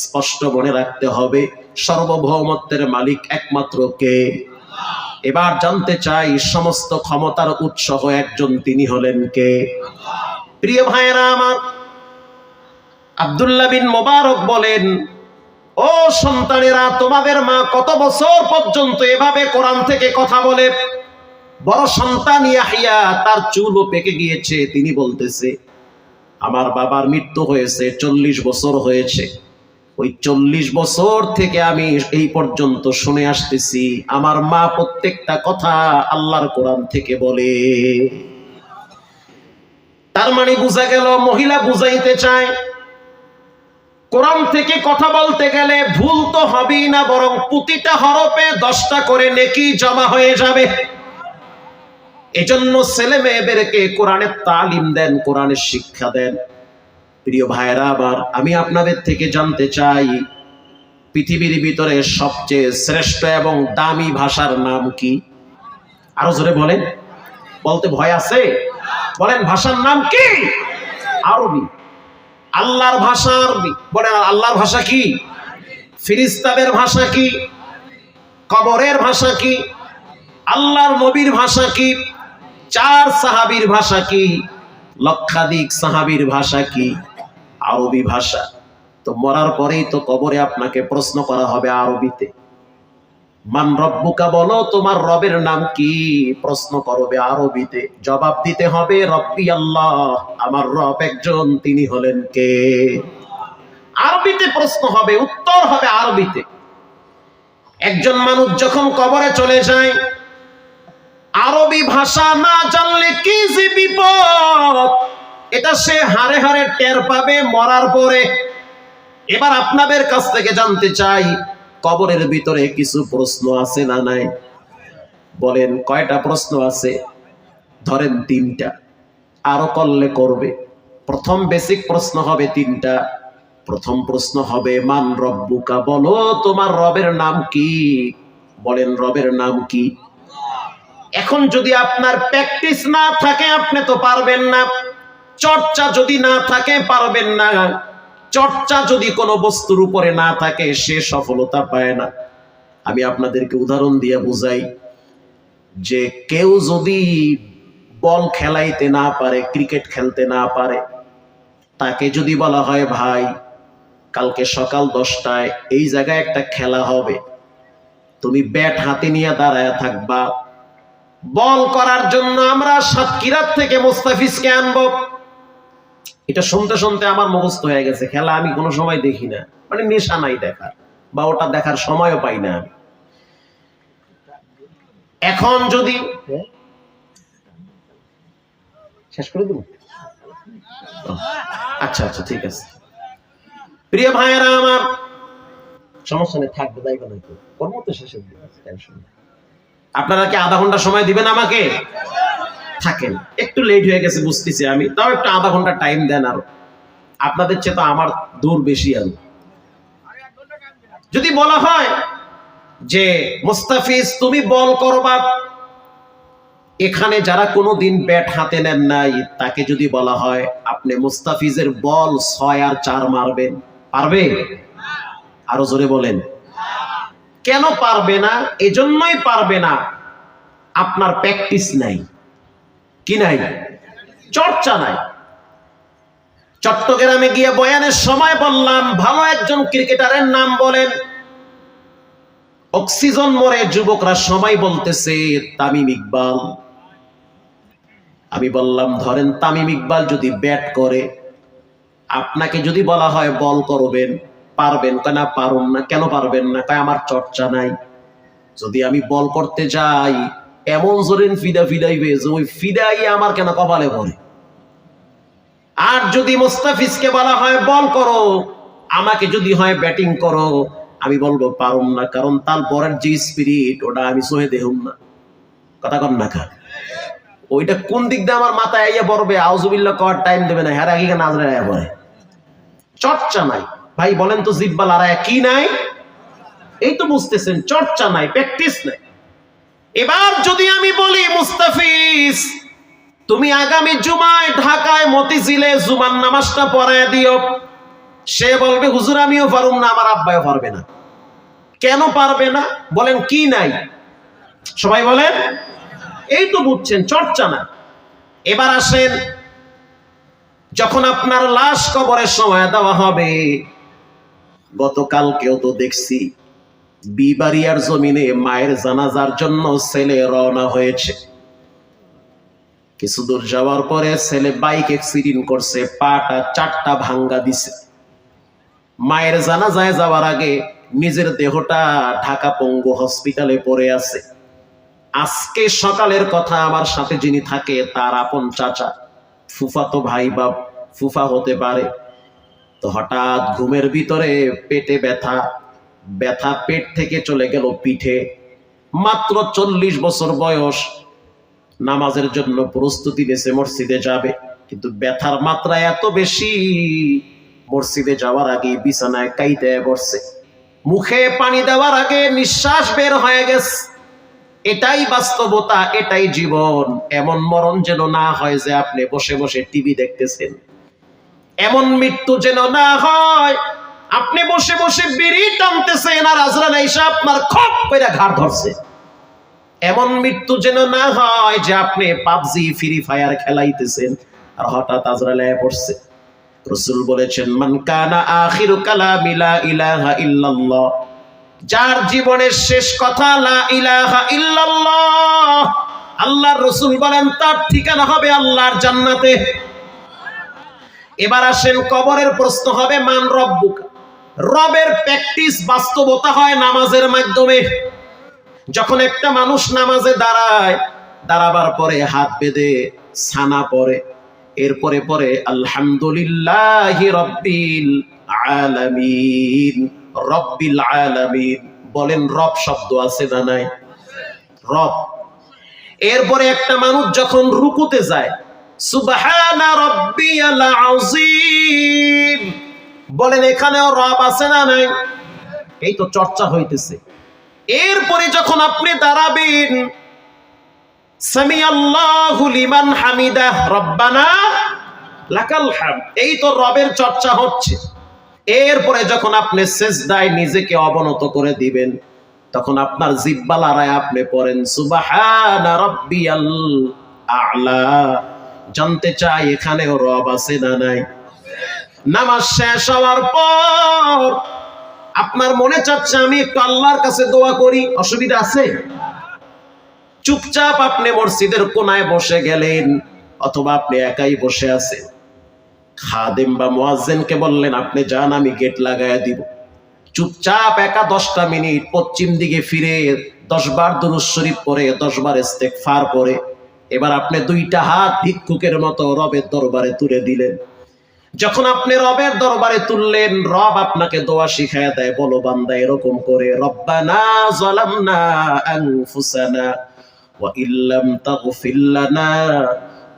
স্পষ্ট মনে রাখতে হবে, সার্বভৌমত্বের মালিক একমাত্র কে? এবার জানতে চাই সমস্ত ক্ষমতার উৎস একজন, তিনি হলেন কে? প্রিয় ভাইয়েরা আমার, আব্দুল্লাহ বিন মুবারক বলেন, ও সন্তানেরা, তোমাদের মা কত বছর পর্যন্ত এভাবে কোরআন থেকে কথা বলে? বড় সন্তান ইয়াহিয়া, তার চুলও পেকে গিয়েছে। তিনি বলতেছে, আমার বাবার মৃত্যু হয়েছে 40 বছর হয়েছে। ওই 40 বছর থেকে আমি এই পর্যন্ত শুনে আসতেছি, আমার মা প্রত্যেকটা কথা আল্লাহর কোরআন থেকে বলে। তার মানে বোঝা গেল, মহিলা বুঝাইতে চায় কোরআন থেকে কথা বলতে গেলে ভুল তো হবেই না, বরং প্রতিটা হরফে 10টা করে নেকি জমা হয়ে যাবে। এজন্য ছেলে মেয়েদেরকে কোরআনের তালিম দেন, কোরআনের শিক্ষা দেন। প্রিয় ভাইরা, আবার আমি আপনাদের থেকে জানতে চাই, পৃথিবীর ভিতরে সবচেয়ে শ্রেষ্ঠ এবং দামি ভাষার নাম কি? আরো জোরে বলেন, বলতে ভয় আছে? বলেন, ভাষার নাম কি? আরবি। আল্লাহর ভাষা আরবি। বলেন, আল্লাহর ভাষা কি? ফেরেশতাদের ভাষা কি? কবরের ভাষা কি? আল্লাহর নবীর ভাষা কি? 4 সাহাবীর ভাষা কি? লক্ষাধিক সাহাবীর ভাষা কি? আরবি ভাষা। তো মরার পরেই তো কবরে আপনাকে প্রশ্ন করা হবে আরবিতে। মান রব্বুকা, বলো তোমার রবের নাম কি? প্রশ্ন করবে আরবিতে, জবাব দিতে হবে রব্বি আল্লাহ, আমার রব একজন, তিনি হলেন কে? আরবিতে প্রশ্ন হবে, উত্তর হবে আরবিতে। একজন মানুষ যখন কবরে চলে যায়, আরবি ভাষা না জানলে কি যে বিপদ, এটা সে হারে হারে টের পাবে মরার পরে। এবার আপনাদের কাছ থেকে জানতে চাই, কবরের ভিতরে কিছু প্রশ্ন আছে না নাই? বলেন, কয়টা প্রশ্ন আছে? ধরেন 3টা, আরো করলে করবে। প্রথম বেসিক প্রশ্ন হবে 3টা। প্রথম প্রশ্ন হবে মান রব্বুকা, বলো তোমার রবের নাম কি? বলেন, রবের নাম কি? এখন যদি আপনার প্র্যাকটিস না থাকে আপনি তো পারবেন না, চর্চা যদি না থাকে পারবেন না, চর্চা যদি কোনো বস্তুর উপরে না থাকে সে সফলতা পায় না। আমি আপনাদেরকে উদাহরণ দিয়ে বুঝাই, যে কেউ যদি বল খেলাইতে না পারে, ক্রিকেট খেলতে না পারে, তাকে যদি বলা হয় ভাই কালকে সকাল 10টায় এই জায়গায় একটা খেলা হবে, তুমি ব্যাট হাতে নিয়ে দাঁড়ায় থাকবা, বল করার জন্য আমরা সাতক্ষীরার থেকে মুস্তাফিজকে আনবো। এটা শুনতে শুনতে আমার মুখস্থ হয়ে গেছে। খেলা আমি কোনো সময় দেখি না, মানে নেশা নাই দেখার, বা ওটা দেখার সময়ও পাই না। এখন যদি শেষ করে দেব, আচ্ছা আচ্ছা ঠিক আছে। প্রিয় ভাইয়েরা আমার, সমস্যা নেই, থাকবে, যাইবে না, কর্ম তো শেষের দিন, টেনশন নেই। আপনারা কি আধা ঘন্টা সময় দিবেন আমাকে? থাকেন, একটু লেট হয়ে গেছে বুঝতেছি আমি, তাও একটু আধা ঘন্টা টাইম দেন। আরো আপনাদের চেয়ে তো আমার দূর বেশি। আরো যদি বলা হয় যে মুস্তাফিজ তুমি বল করবা, এখানে যারা কোনোদিন ব্যাট হাতে নেন নাই তাকে যদি বলা হয় আপনি মুস্তাফিজের বল 6 আর 4 মারবেন, পারবে? আরো জোরে বলেন। কেন পারবে না? এজন্যই পারবে না, আপনার প্র্যাকটিস নাই। কি নাই? চর্চা নাই। চট্টগ্রামে গিয়ে বয়ানের সময় বললাম, ভালো একজন ক্রিকেটারের নাম বলেন। অক্সিজেন মোড়ে যুবকরা সবাই বলতেছে তামিম ইকবাল। আমি বললাম ধরেন তামিম ইকবাল যদি ব্যাট করে, আপনাকে যদি বলা হয় বল করবেন, পারবেন? কেন পারুন না? কেন পারবেন না? তাই আমার চর্চা নাই। যদি আমি বল করতে যাই এমন জোরেন ফিদা ফিদাইবে যে ওই ফিদাই আমার কেন কপালে পড়ে। আর যদি মুস্তাফিজকে বলা হয় বল করো, আমাকে যদি হয় ব্যাটিং করো, আমি বলবো পারুম না, কারণ তার পরের যে স্পিরিট ওটা আমি সহে দেহুম না। কথা কন না খা, ওইটা কোন দিক দিয়ে আমার মাথায় আইয়া পড়বে, আউযুবিল্লাহ করার টাইম দেবে না, হ্যাঁ আগে নাজরে আয়া পড়ে। চর্চা নাই ভাই, বলেন তো জিব্বা লড়াইয়া কি নাই? এই তো বুঝতেছেন, চর্চা নাই, প্র্যাকটিস নাই। এবার যদি আমি বলি মুস্তাফিজ তুমি আগামী জুমায় ঢাকায় মতিঝিলে জুমার নামাজটা পড়ায় দিও, সে বলবে হুজুর আমিও পারুম না, আমার আব্বাও পারবে না। কেন পারবে না? বলেন কি নাই? সবাই বলেন। এই তো বুঝছেন, চর্চা না। এবার আসেন, যখন আপনার লাশ কবরের সময় দেওয়া হবে, গতকালকেও তো দেখছি বিবাড়িয়ার জমিনে মায়ের জানাজার জন্য ছেলে রওনা হয়েছে। কিছু দূর যাওয়ার পরে ছেলে বাইক অ্যাক্সিডেন্ট করছে, পাটা 4টা ভাঙ্গা দিছে। মায়ের জানাজায় যাওয়ার আগে নিজের দেহটা ঢাকা পঙ্গু হসপিটালে পড়ে আছে। আজকে সকালের কথা, আমার সাথে যিনি থাকে তার আপন চাচা, ফুফাতো ভাই বা ফুফা হতে পারে। তো হঠাৎ ঘুমের ভিতরে পেটে ব্যথা, ব্যথা পেট থেকে চলে গেল পিঠে। মাত্র 40 বছর বয়স, নামাজের জন্য প্রস্তুতি নিয়েছে, মসজিদে যাবে, কিন্তু ব্যথার মাত্রা এত বেশি, মসজিদে যাওয়ার আগে বিছানায় কাইতে বসছে। মুখে পানি দেওয়ার আগে নিঃশ্বাস বের হয়ে গেছে। এটাই বাস্তবতা, এটাই জীবন। এমন মরণ যেন না হয় যে আপনি বসে বসে টিভি দেখতেছেন। এমন মৃত্যু যেন না হয় আপনি বসে বসে বিড়ি টানতেছেন আর আজরাইল এসে আপনার খপ করে ঘাড় ধরছে। এমন মৃত্যু যেন না হয় যে আপনি পাবজি ফ্রি ফায়ার খেলাইতেছেন আর হঠাৎ আজরাইল এসে পড়ছে। রাসূল বলেছেন, মান কানা আখিরু কালামি লা ইলাহা ইল্লাল্লাহ, যার জীবনের শেষ কথা লা ইলাহা ইল্লাল্লাহ, আল্লাহর রাসূল বলেন তার ঠিকানা হবে আল্লাহর জান্নাতে। এবার আসেন, কবরের প্রশ্ন হবে মান রব্বুকা। রবের প্র্যাকটিস, বাস্তবতা হয় নামাজের মাধ্যমে। যখন একটা মানুষ নামাজে দাঁড়ায়, দাঁড়াবার পরে হাত বেঁধে ছানা পড়ে, এরপরে পরে আলহামদুলিল্লাহি রব্বিল আলামিন। রব্বিল আলামিন বলেন, রব শব্দ আছে না নাই? রব। এরপরে একটা মানুষ যখন রুকুতে যায়, সুবহানা রাব্বিয়াল আযীম বলেন, এখানেও রব আছে না নাই? এই তো চর্চা হইতেছে। এরপরে যখন আপনি দাঁড়াবেন, সামিআল্লাহু লিমান হামিদাহ রব্বানা লাকাল হামদ, এই তো রবের চর্চা হচ্ছে। এরপরে যখন আপনি সিজদায় নিজেকে অবনত করে দিবেন, তখন আপনার জিহ্বা লড়ায় আপনি পড়েন সুবহানা রাব্বিয়াল আ'লা। জানতে চাই এখানেও রব আছে না নাই? নামাজ শেষ হওয়ার পর আপনার মনে চাচ্ছে আমি একটু আল্লাহর কাছে দোয়া করি, অসুবিধা আছে? চুপচাপ আপনি মসজিদের কোনায় বসে গেলেন, অথবা আপনি একাই বসে আছেন, খাদেম বা মুয়াজ্জিনকে বললেন আপনি যান, আমি গেট লাগায়া দিব। চুপচাপ একা 10টা মিনিট পশ্চিম দিকে ফিরে 10 বার দুরূদ শরীফ পড়ে 10 বার ইস্তেগফার পড়ে এবার আপনি 2টা হাত ভিক্ষুকের মতো রবের দরবারে তুলে দিলেন। যখন আপনি রবের দরবারে তুললেন, রব আপনাকে দোয়া শিখায়া দেয়, বলো বান্দা এরকম করে, রব্বানা যালামনা আনফুসানা ওয়া ইল্লাম তাগফির লানা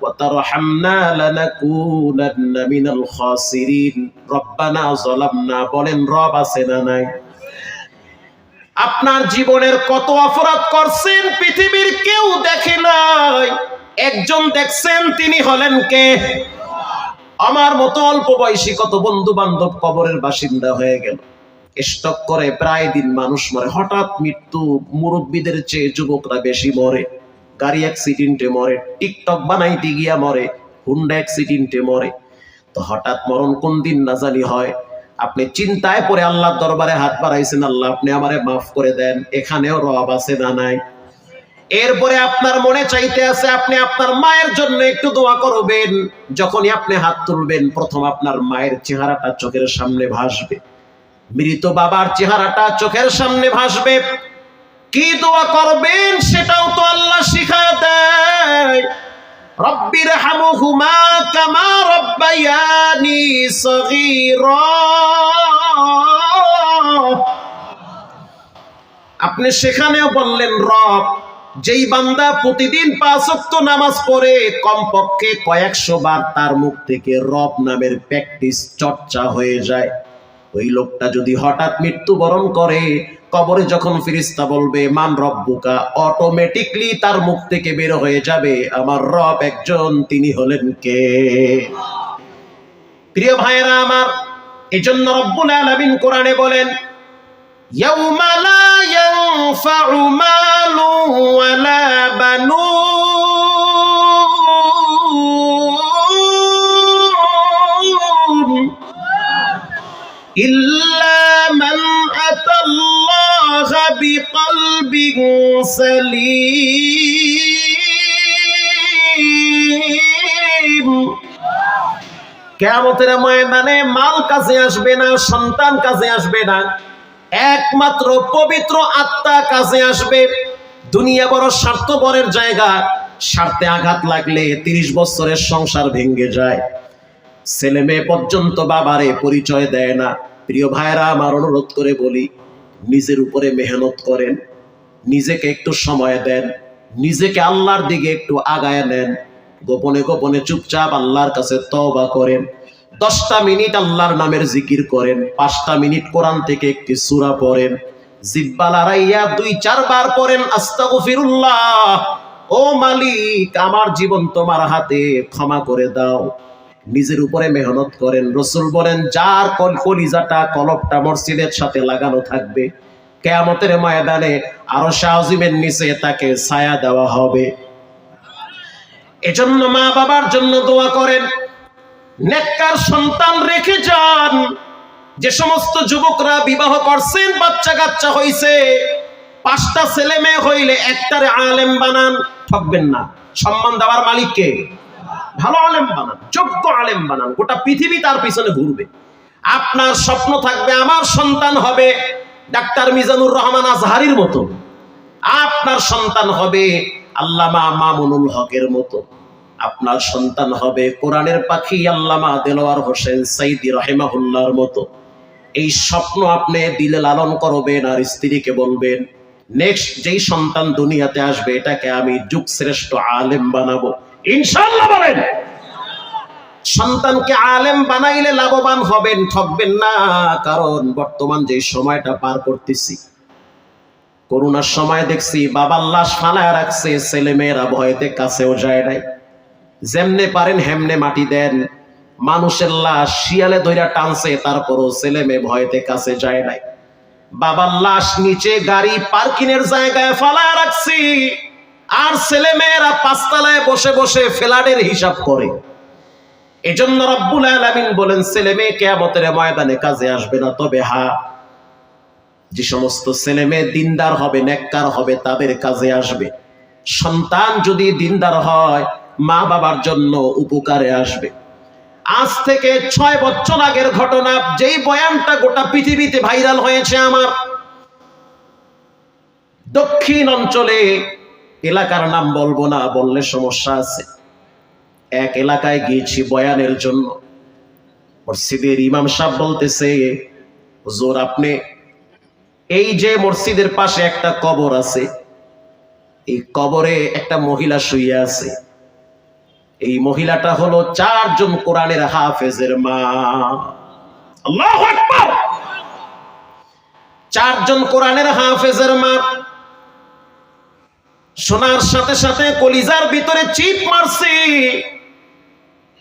ওয়া তারহামনা লানাকুনান্না মিনাল খাসিরিন। রব্বানা যালামনা বলেন, রব আছে না নাই? আপনার জীবনের কত অপরাধ করছেন পৃথিবীর কেউ দেখে নাই, একজন দেখছেন, তিনি হলেন কে? আমার মতো অল্প বয়সী কত বন্ধু বান্ধব কবরের বাসিন্দা হয়ে গেল। স্টক করে প্রায় দিন মানুষ মরে। হঠাৎ মৃত্যু, মুরব্বীদের চেয়ে যুবকরা বেশি মরে। গাড়ি অ্যাক্সিডেন্টে মরে, টিকটক বানাইতে গিয়া মরে, হুন্ডা অ্যাক্সিডেন্টে মরে। তো হঠাৎ মরণ কোন দিন না জানি হয়। আপনি চিন্তায় পড়ে আল্লাহর দরবারে হাত বাড়াইছেন, আল্লাহ আপনি আমারে মাফ করে দেন, এখানেও রব আছে না নাই? এরপরে আপনার মনে চাইতে আছে আপনি আপনার মায়ের জন্য একটু দোয়া করবেন। যখনই আপনি হাত তুলবেন, প্রথম আপনার মায়ের চেহারাটা চোখের সামনে ভাসবে, মৃত বাবার চেহারাটা চোখের সামনে ভাসবে। কি দোয়া করবেন সেটাও তো আল্লাহ শিখায় দেয়। রব্বির হামহুমা কামা রব্বায়ানি সগীরা। আপনি সেখানেও বললেন রব। যেই বান্দা প্রতিদিন 5 ওয়াক্ত নামাজ পড়ে কমপক্ষে কয়েকশো বার তার মুখ থেকে রব নামের প্র্যাকটিস চর্চা হয়ে যায়, ওই লোকটা যদি হঠাৎ মৃত্যুবরণ করে, কবরে যখন ফেরেশতা বলবে মান রব্বুকা, অটোমেটিকলি তার মুখ থেকে বের হয়ে যাবে আমার রব একজন, তিনি হলেন কে? প্রিয় ভাইরা আমার, এজন্য রব্বুল আলামিন কোরআনে বলেন, ইয়াউমা লা ইয়ানফাউ মালু ওয়ালা বানুন ইল্লা মান আতাল্লাহা বিকলবিন সালিম। কিয়ামতের ময়দানে মাল কাজে আসবে না, সন্তান কাজে আসবে না, একমাত্র পবিত্র আত্মা কাজে আসবে। দুনিয়া বড় স্বার্থপরের জায়গা, স্বার্থে আঘাত লাগলে 30 বছরের সংসার ভেঙে যায়। ছেলে মেয়ে পর্যন্ত বাবারে পরিচয় দেয় না। প্রিয় ভাইরা, আমার অনুরোধ করে বলি, নিজের উপরে মেহনত করেন, নিজেকে একটু সময় দেন, নিজেকে আল্লাহর দিকে একটু আগায় নেন, গোপনে গোপনে চুপচাপ আল্লাহর কাছে তওবা করেন। 10টা মিনিট আল্লাহর নামের জিকির করেন, 5টা মিনিট কোরআন থেকে একটি সূরা পড়েন, জিহ্বা লড়াইয়া 2-4 বার পড়েন আস্তাগফিরুল্লাহ, ও মালিক আমার জীবন তোমার হাতে, ক্ষমা করে দাও। নিজের উপরে মেহনত করেন। রাসূল বলেন, যার কলিজাটা কলবটা মসজিদের সাথে লাগানো থাকবে, কিয়ামতের ময়দানে আরশে আজিমের নিচে তাকে ছায়া দেওয়া হবে। এজন্য মা বাবার জন্য দোয়া করেন, নেককার সন্তান রেখে যান। যে সমস্ত যুবকরা বিবাহ করছেন, বাচ্চা কাচ্চা হইছে, 5টা ছেলে মেয়ে হইলে একটারে আলেম বানান, ঠকবেন না। সম্মান দেওয়ার মালিক কে? ভালো আলেম বানান, যোগ্য আলেম বানান, গোটা পৃথিবী তার পিছনে ঘুরবে। আপনার স্বপ্ন থাকবে আমার সন্তান হবে ডাক্তার মিজানুর রহমান আজহারির মতো, আপনার সন্তান হবে আল্লামা মামুনুল হকের মতো, আপনার সন্তান হবে কোরআনের পাখি আল্লামা দেলোয়ার হোসেন সাইদি রাহিমাহুল্লাহর মতো। এই স্বপ্ন আপনি দিলে লালন করবেন, আর স্ত্রীকে বলবেন, নেক্সট যেই সন্তান দুনিয়াতে আসবে এটাকে আমি যুগ শ্রেষ্ঠ আলেম বানাবো, ইনশাআল্লাহ বলেন। সন্তানকে আলেম বানাইলে লাভবান হবেন, ঠকবেন না। কারণ বর্তমান যে সময়টা পার করতেছি, করোনার সময় দেখছি বাবার লাশ ফালায় রাখছে, ছেলে মেয়েরা ভয়তে কাছেও যায় নাই, যেমনে পারেন হেমনে মাটি দেন। মানুষের লাশ শিয়ালে ধইরা টানছে, তারপরও ছেলে মেয়ে ভয়তে কাছে যায় নাই। বাবার লাশ নিচে গাড়ি পার্কিং এর জায়গায় ফালায় রাখছি, আর ছেলে মেয়েরা 5 তলায় বসে বসে ফ্ল্যাটের হিসাব করে। এজন্য রব্বুল আলামিন বলেন, ছেলে মেয়ে কিয়ামতের ময়দানে কাজে আসবে না, তবে হ্যাঁ, যে সমস্ত ছেলে মেয়ে দিনদার হবে, নেককার হবে, তাদের কাজে আসবে। সন্তান যদি দিনদার হয়, মা বাবার জন্য উপকারে আসবে। আজ থেকে 6 বছর আগের ঘটনা, যেই বয়ানটা গোটা পৃথিবীতে ভাইরাল হয়েছে, আমার দক্ষিণ অঞ্চলে, এলাকার নাম বলবো না, বললে সমস্যা আছে, এক এলাকায় গিয়েছি বয়ানের জন্য। মসজিদের ইমাম সাহেব বলতেছে, হুজুর আপনি এই যে মসজিদের পাশে একটা কবর আছে, এই কবরে একটা মহিলা শুয়ে আছে, এই মহিলাটা হলো 4 জন কোরআনের হাফেজের মা। আল্লাহু আকবার! 4 জন কোরআনের হাফেজের মা। শোনার সাথে সাথে কলিজার ভিতরে চিপ মারছে।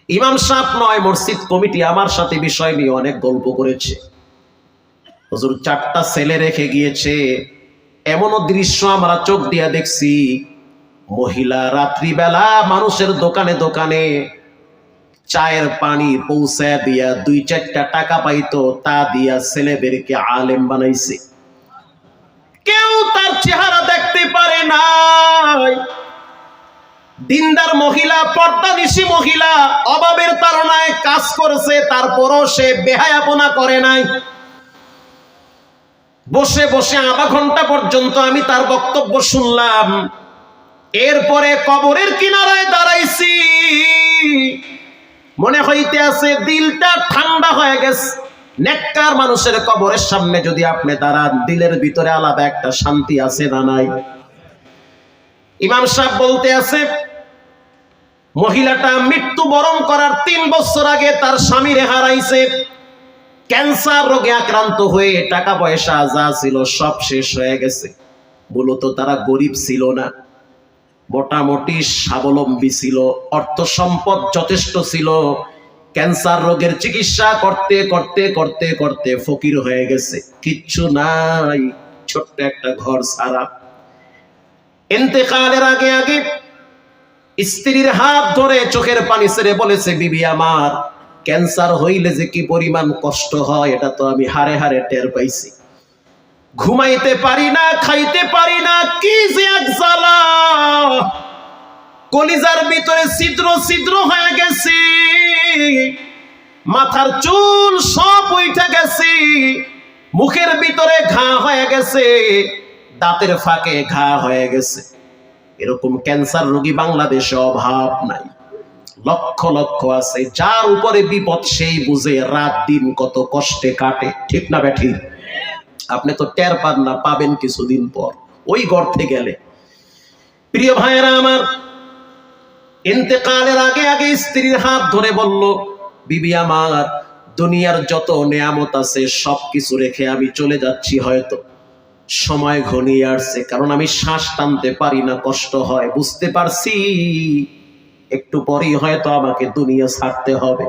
ইমাম সাহেব নয়, মসজিদ কমিটি আমার সাথে বিষয় নিয়ে অনেক গল্প করেছে। হুজুর 4টা ছেলে রেখে গিয়েছে, এমনও দৃশ্য আমরা চোখ দিয়া দেখছি, মহিলা রাত্রিবেলা মানুষের দোকানে দোকানে চায়ের পানি পৌঁছায় দিয়া 2-4টা টাকা পাইতো, তা দিয়া ছেলেদেরকে আলেম বানাইছে। কেউ তার চেহারা দেখতে পারে নাই। দিনদার মহিলা, পর্দানিশী মহিলা, অভাবের তাড়নায় কাজ করেছে, তারপরও সে বেহায়াপনা করে নাই। বসে বসে আধা ঘন্টা পর্যন্ত আমি তার বক্তব্য শুনলাম। এরপরে কবরের কিনারায় দাঁড়াইছি, মনে হইতে আছে দিলটা ঠান্ডা হয়ে গেছে। নেককার মানুষের কবরের সামনে যদি আপনি দাঁড়ান, দিলের ভিতরে আলাদা একটা শান্তি আছে না নাই? ইমাম সাহেব বলতে আছে, মহিলাটা মৃত্যুবরণ করার 3 বছর আগে তার স্বামীরে হারাইছে। ক্যান্সার রোগে আক্রান্ত হয়ে টাকা পয়সা যা ছিল সব শেষ হয়ে গেছে। মূলত তারা গরিব ছিল না, মোটামুটি স্বাবলম্বী ছিল, অর্থ সম্পদ যথেষ্ট ছিল। ক্যান্সার রোগের চিকিৎসা করতে করতে করতে করতে ফকির হয়ে গেছে, কিচ্ছু নাই, ছোট্ট একটা ঘর ছাড়া। ইন্তেকালের আগে আগে স্ত্রীর হাত ধরে চোখের পানি ছেড়ে বলেছে, বিবি আমার, ক্যান্সার হইলে যে কি পরিমাণ কষ্ট হয় এটা তো আমি হারে হারে টের পাইছি। ঘুমাইতে পারি না, খাইতে পারি না, কি যে এক জ্বালা, কলিজার ভিতরে ছিদ্র ছিদ্র হয়ে গেছে। মাথার চুল সব উঠে গেছে, মুখের ভিতরে ঘা হয়ে গেছে, দাঁতের ফাঁকে ঘা হয়ে গেছে। এরকম ক্যান্সার রোগী বাংলাদেশে অভাব নাই, লক্ষ লক্ষ আছে। যার উপরে বিপদ সেই বুঝে রাত দিন কত কষ্টে কাটে, ঠিক না বেঠিক? আপনি তো টের পান না, পাবেন কিছুদিন পর ওই গর্তে গেলে। প্রিয় ভাইয়েরা আমার, ইন্তেকালের আগে আগে স্ত্রীর হাত ধরে বলল, বিবি আমার, দুনিয়ার যত নেয়ামত আছে সবকিছু রেখে আমি চলে যাচ্ছি, হয়তো সময় ঘনিয়ে আসছে, কারণ আমি শ্বাস টানতে পারি না, কষ্ট হয়, বুঝতে পারছি একটু পরেই হয়তো আমাকে দুনিয়া ছাড়তে হবে।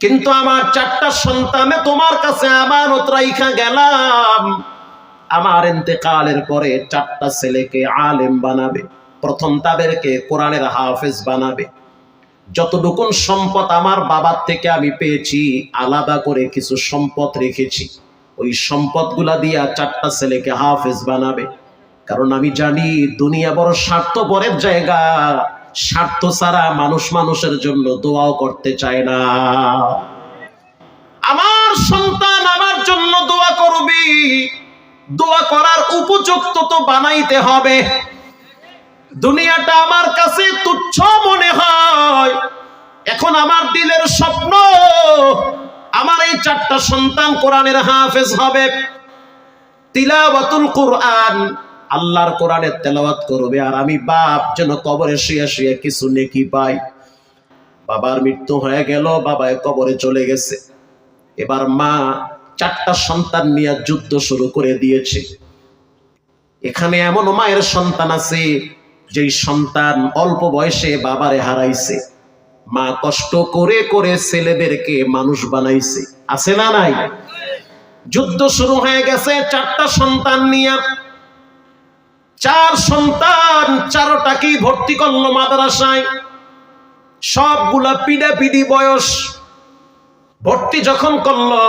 কিন্তু আমার 4টা সন্তানে তোমার কাছে আমানত রাইখা গেলাম। আমার ইন্তেকালের পরে 4টা ছেলেকে আলেম বানাবে, প্রথম তাদেরকে কোরআনের হাফেজ বানাবে। যতটুকুন সম্পদ আমার বাবার থেকে আমি পেয়েছি, আলাদা করে কিছু সম্পদ রেখেছি, ওই সম্পদগুলা দিয়া 4টা ছেলেকে হাফেজ বানাবে। কারণ আমি জানি দুনিয়া বড় স্বার্থপরের জায়গা, স্বার্থ ছাড়া মানুষ মানুষের জন্য দোয়াও করতে চায় না। আমার সন্তান আমার জন্য দোয়া করবে, দোয়া করার উপযুক্ত তো বানাইতে হবে। দুনিয়াটা আমার কাছে তুচ্ছ মনে হয়, এখন আমার দিলের স্বপ্ন আমার এই 4টা সন্তান কোরআনের হাফেজ হবে, তিলাওয়াতুল কোরআন, আল্লাহর কোরআনের তেলাওয়াত করবে, আর আমি বাপ যেন কবরে শুয়ে শুয়ে কিছু নেকি পাই। বাবার মৃত্যু হয়ে গেল, বাবায় কবরে চলে গেছে, এবার মা 4টা সন্তান নিয়ে যুদ্ধ শুরু করে দিয়েছে। এখানে এমন মায়ের সন্তান আছে যেই সন্তান অল্প বয়সে বাবারে হারাইছে, মা কষ্ট করে করে ছেলেদেরকে মানুষ বানাইছে, আছে না নাই? যুদ্ধ শুরু হয়ে গেছে 4টা সন্তান নিয়ে। 4 সন্তান 4টাকেই ভর্তি করলো মাদ্রাসায়, সবগুলা পিডাপিডি বয়স। ভর্তি যখন করলো,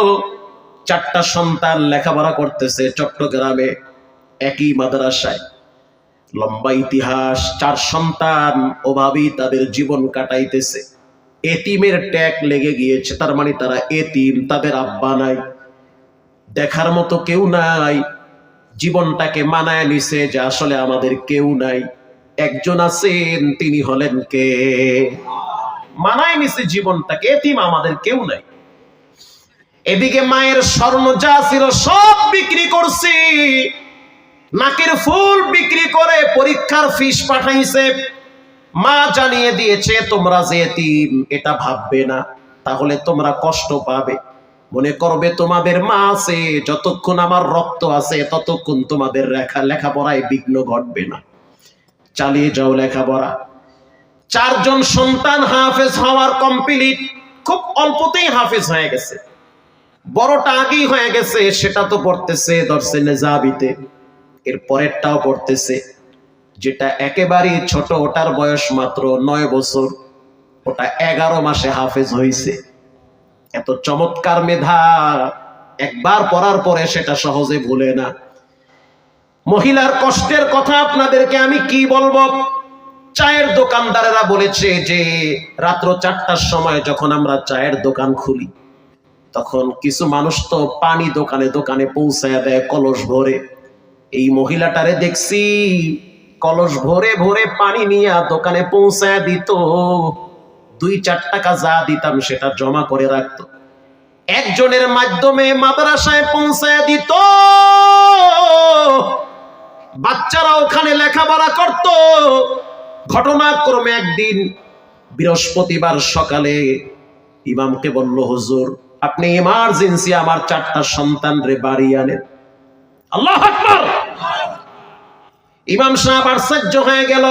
4টা সন্তান লেখাপড়া করতেছে চট্টগ্রামে একই মাদ্রাসায়। লম্বা ইতিহাস, 4 সন্তান ওভাবেই তাদের জীবন কাটাইতেছে। এতিমের ট্যাগ লেগে গিয়েছে, তার মানে তারা এতিম, তাদের আব্বা নাই, দেখার মতো কেউ নাই। জীবনটাকে মানায় নিছে যে আসলে আমাদের কেউ নাই, একজন আছেন, তিনি হলেন কে? মানায় নিছে জীবনটাকে, এতিম, আমাদের কেউ নাই। এদিকে মায়ের স্বর্ণ যা ছিল সব বিক্রি করছি, নাকের ফুল বিক্রি করে পরীক্ষার ফিস পাঠাইছে। মা জানিয়ে দিয়েছে, তোমরা যে এতিম এটা ভাববে না, তাহলে তোমরা কষ্ট পাবে, মনে করবে তোমাদের মা আছে, যতক্ষণ আমার রক্ত আছে ততক্ষণ তোমাদের লেখাপড়ায় বিঘ্ন ঘটবে না, চালিয়ে যাও লেখাপড়া। 4 জন সন্তান হাফেজ হওয়ার কমপ্লিট, খুব অল্পতেই হাফেজ হয়ে গেছে। বড়টা আগেই হয়ে গেছে, সেটা তো পড়তেছে দর্শে নেজাবিতে, এর পরেরটাও পড়তেছে, যেটা একেবারেই ছোট ওটার বয়স মাত্র 9 বছর, ওটা 11 মাসে হাফেজ হয়েছে। এত চমৎকার মেধা, একবার পড়ার পরে সেটা সহজে ভুলে না। মহিলার কষ্টের কথা আপনাদেরকে আমি কি বলবো। চায়ের দোকানদারেরা বলেছে যে রাত্র 4টার সময় যখন আমরা চায়ের দোকান খুলি, তখন কিছু মানুষ তো পানি দোকানে দোকানে পৌঁছায় দেয় কলস ভরে। এই মহিলাটারে দেখছি কলস ভরে ভরে পানি নিয়ে দোকানে পৌঁছায় দিত, 2-4 টাকা যা দিতাম সেটা জমা করে রাখতো, একজনের মাধ্যমে মাদ্রাসায় পৌঁছায় দিত, বাচ্চারা ওখানে লেখাপড়া করত। ঘটনাক্রমে একদিন বৃহস্পতিবার সকালে ইমামকে বলল, হুজুর আপনি ইমার্জেন্সি আমার 4টা সন্তান রে বাড়ি আনেন। আল্লাহু আকবার। ইমাম সাহেব আশ্চর্য হয়ে গেল,